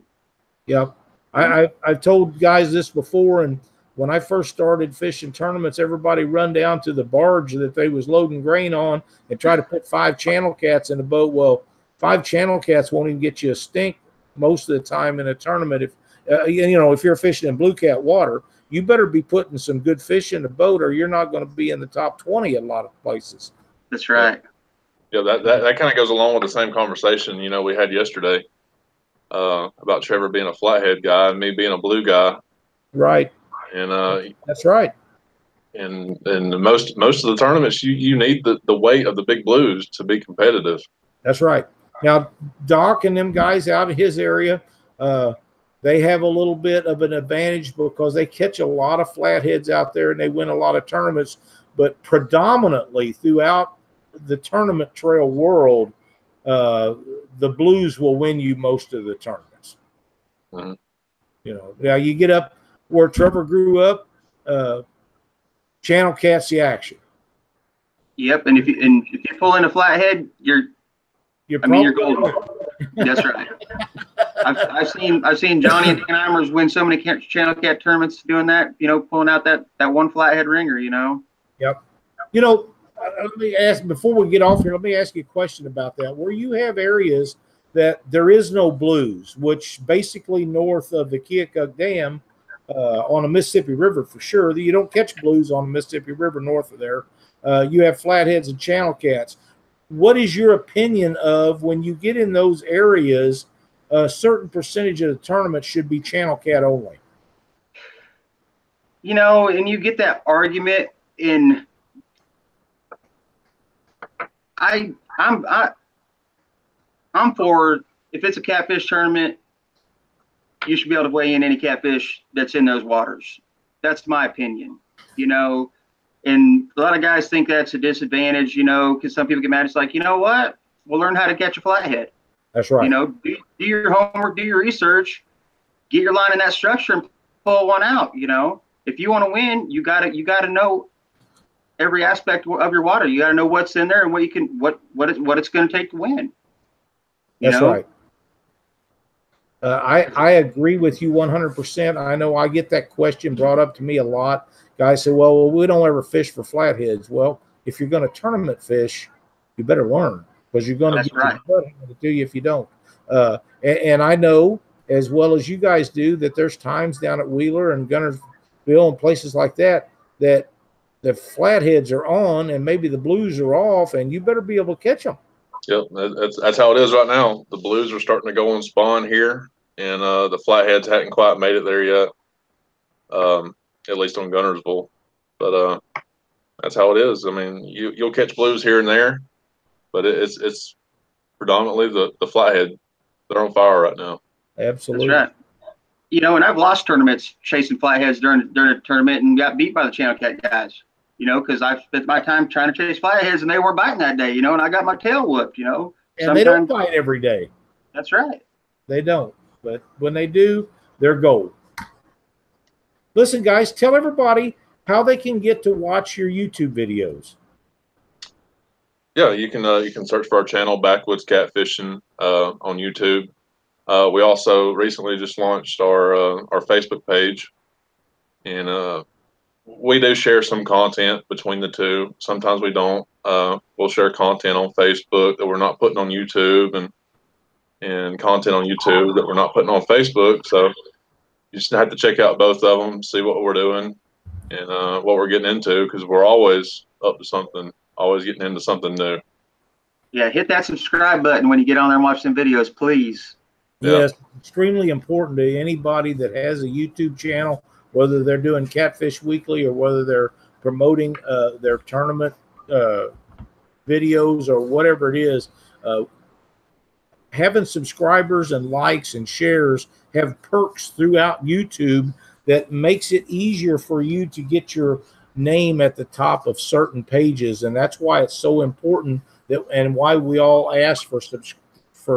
Yeah, I've told guys this before, and when I first started fishing tournaments, everybody run down to the barge that they was loading grain on and try to put 5 channel cats in the boat. Well, 5 channel cats won't even get you a stink most of the time in a tournament. If if you're fishing in blue cat water, you better be putting some good fish in the boat, or you're not going to be in the top 20 at a lot of places. That's right. Yeah, that kind of goes along with the same conversation we had yesterday about Trevor being a flathead guy and me being a blue guy. Right. And that's right. And most of the tournaments, you need the weight of the big blues to be competitive. That's right. Now, Doc and them guys out of his area, they have a little bit of an advantage because they catch a lot of flatheads out there and they win a lot of tournaments. But predominantly throughout the tournament trail world, the blues will win you most of the tournaments. Mm-hmm. Now you get up where Trevor grew up, channel cats the action. Yep, and if you pull in a flathead, you're golden. That's right. I've seen Johnny and Dan Eimers win so many channel cat tournaments doing that. You know, pulling out that one flathead ringer. You know. Yep. You know, let me ask before we get off here. Let me ask you a question about that. Where you have areas that there is no blues, which basically north of the Keokuk Dam on the Mississippi River for sure, that you don't catch blues on the Mississippi River north of there. You have flatheads and channel cats. What is your opinion of when you get in those areas, a certain percentage of the tournament should be channel cat only? You know, and you get that argument in. I'm for, if it's a catfish tournament, you should be able to weigh in any catfish that's in those waters. That's my opinion, you know. And a lot of guys think that's a disadvantage, you know, because some people get mad. It's like, you know what? We'll learn how to catch a flathead. That's right. You know, do your homework, do your research, get your line in that structure and pull one out. You know, if you want to win, you gotta know every aspect of your water. You gotta know what's in there and what it's going to take to win. That's right. I agree with you 100%. I know I get that question brought up to me a lot. Guys say, well, we don't ever fish for flatheads. Well, if you're going to tournament fish, you better learn, because you're going to get your butt handed to you if you don't. And I know, as well as you guys do, that there's times down at Wheeler and Gunnersville and places like that that the flatheads are on and maybe the blues are off, and you better be able to catch them. Yep, that's how it is right now. The blues are starting to go and spawn here, and the flatheads hadn't quite made it there yet, at least on Gunnersville. But that's how it is. I mean, you'll catch blues here and there, but it's predominantly the flathead. They're on fire right now. Absolutely. That's right. You know, and I've lost tournaments chasing flatheads during a tournament and got beat by the channel cat guys. You know, because I've spent my time trying to chase flatheads and they weren't biting that day, you know, and I got my tail whooped, you know. And they don't bite every day. That's right. They don't. But when they do, they're gold. Listen, guys, tell everybody how they can get to watch your YouTube videos. Yeah, you can search for our channel, Backwoods Catfishing, on YouTube. We also recently just launched our Facebook page, and we do share some content between the two. Sometimes we don't. We'll share content on Facebook that we're not putting on YouTube, and content on YouTube that we're not putting on Facebook. So you just have to check out both of them, see what we're doing and what we're getting into, because we're always up to something, always getting into something new. Yeah, hit that subscribe button when you get on there and watch some videos, please. Yeah. Yes, extremely important to anybody that has a YouTube channel, whether they're doing Catfish Weekly or whether they're promoting their tournament videos or whatever it is. Having subscribers and likes and shares have perks throughout YouTube that makes it easier for you to get your name at the top of certain pages. And that's why it's so important, that, and why we all ask for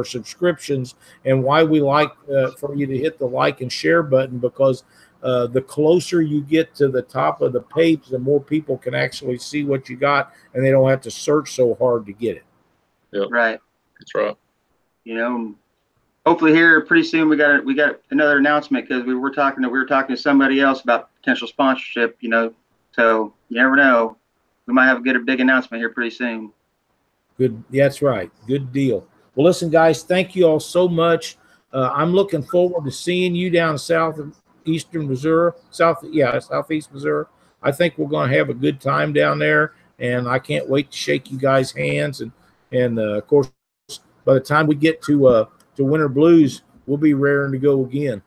subscriptions, and why we like for you to hit the like and share button, because the closer you get to the top of the page, the more people can actually see what you got, and they don't have to search so hard to get it. Yep. Right. That's right. You know, hopefully here pretty soon we got another announcement, because we were talking to somebody else about potential sponsorship. You know, so you never know. We might have a big announcement here pretty soon. Good. That's right. Good deal. Well, listen, guys, thank you all so much. I'm looking forward to seeing you down southeast Missouri. Southeast Missouri. I think we're going to have a good time down there, and I can't wait to shake you guys' hands. And of course, by the time we get to Winter Blues, we'll be raring to go again.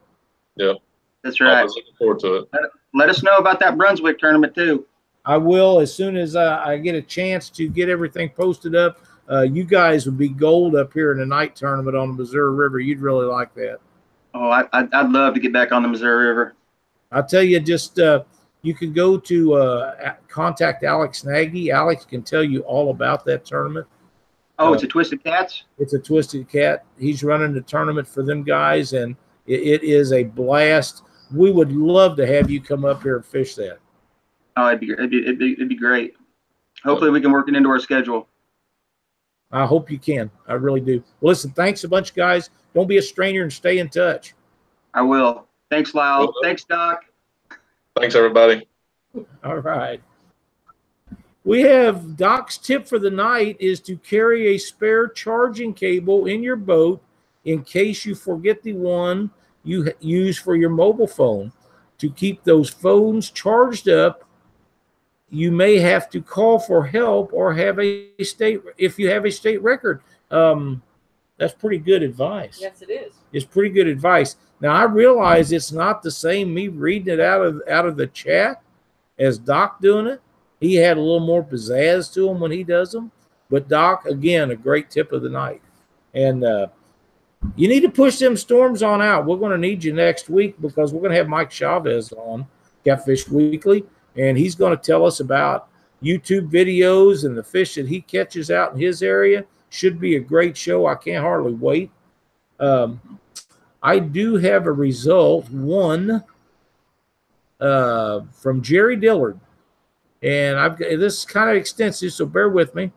Yep. That's right. I was looking forward to it. Let us know about that Brunswick tournament too. I will, as soon as I get a chance to get everything posted up. You guys would be gold up here in the night tournament on the Missouri River. You'd really like that. Oh, I'd love to get back on the Missouri River. I'll tell you, just you can go to contact Alex Nagy. Alex can tell you all about that tournament. Oh, it's a Twisted Cats? It's a Twisted Cat. He's running the tournament for them guys, and it is a blast. We would love to have you come up here and fish that. Oh, it'd be great. Hopefully we can work it into our schedule. I hope you can. I really do. Well, listen, thanks a bunch, guys. Don't be a stranger and stay in touch. I will. Thanks, Lyle. Well, Thanks, Doc. Thanks, everybody. All right. We have Doc's tip for the night is to carry a spare charging cable in your boat in case you forget the one you use for your mobile phone. To keep those phones charged up, you may have to call for help or have a state, if you have a state record. That's pretty good advice. Yes, it is. It's pretty good advice. Now, I realize it's not the same me reading it out of the chat as Doc doing it. He had a little more pizzazz to him when he does them. But Doc, again, a great tip of the night. And you need to push them storms on out. We're going to need you next week because we're going to have Mike Chavez on Catfish Weekly, and he's going to tell us about YouTube videos and the fish that he catches out in his area. Should be a great show. I can't hardly wait. I do have a result, one from Jerry Dillard. And I've got this is kind of extensive, so bear with me.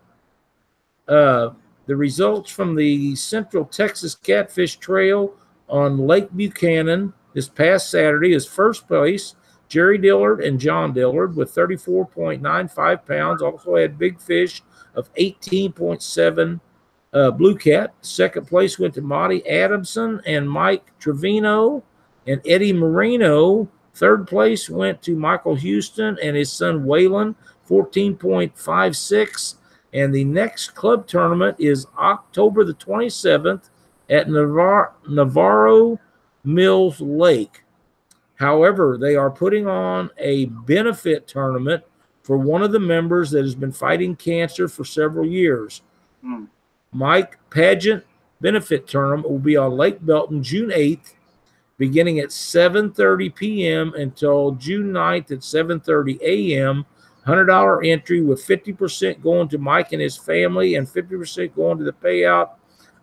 The results from the Central Texas Catfish Trail on Lake Buchanan this past Saturday is first place, Jerry Dillard and John Dillard with 34.95 pounds. Also had big fish of 18.7 blue cat. Second place went to Monty Adamson and Mike Trevino and Eddie Marino. Third place went to Michael Houston and his son Waylon, 14.56. And the next club tournament is October the 27th at Navarro Mills Lake. However, they are putting on a benefit tournament for one of the members that has been fighting cancer for several years. Mike Pageant benefit tournament will be on Lake Belton June 8th, beginning at 7:30 p.m. until June 9th at 7:30 a.m. $100 entry with 50% going to Mike and his family and 50% going to the payout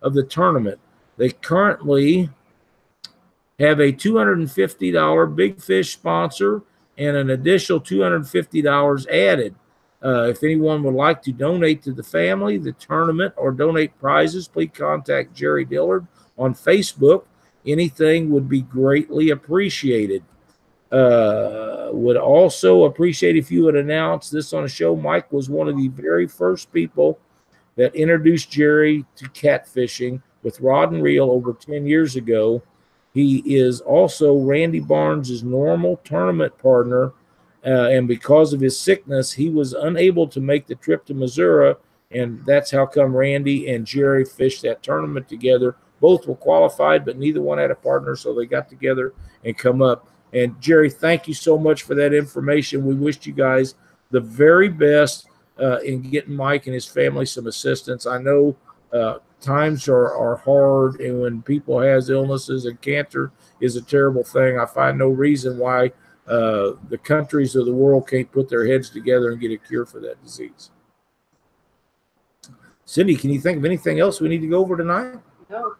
of the tournament. They currently have a $250 big fish sponsor and an additional $250 added. If anyone would like to donate to the family, the tournament, or donate prizes, please contact Jerry Dillard on Facebook. Anything would be greatly appreciated. Would also appreciate if you would announce this on a show. Mike was one of the very first people that introduced Jerry to catfishing with rod and reel over 10 years ago. He is also Randy Barnes' normal tournament partner, and because of his sickness, he was unable to make the trip to Missouri, and that's how come Randy and Jerry fished that tournament together. Both were qualified, but neither one had a partner, so they got together and come up. And Jerry, thank you so much for that information. We wished you guys the very best in getting Mike and his family some assistance. I know times are hard, and when people has illnesses, and cancer is a terrible thing. I find no reason why the countries of the world can't put their heads together and get a cure for that disease. Cindy, can you think of anything else we need to go over tonight? No.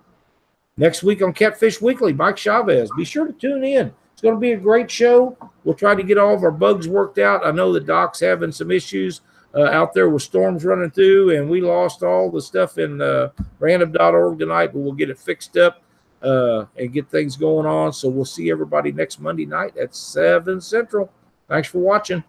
Next week on Catfish Weekly, Mike Chavez. Be sure to tune in. It's going to be a great show. We'll try to get all of our bugs worked out. I know the Doc's having some issues out there with storms running through, and we lost all the stuff in random.org tonight, but we'll get it fixed up and get things going on. So we'll see everybody next Monday night at 7 Central. Thanks for watching.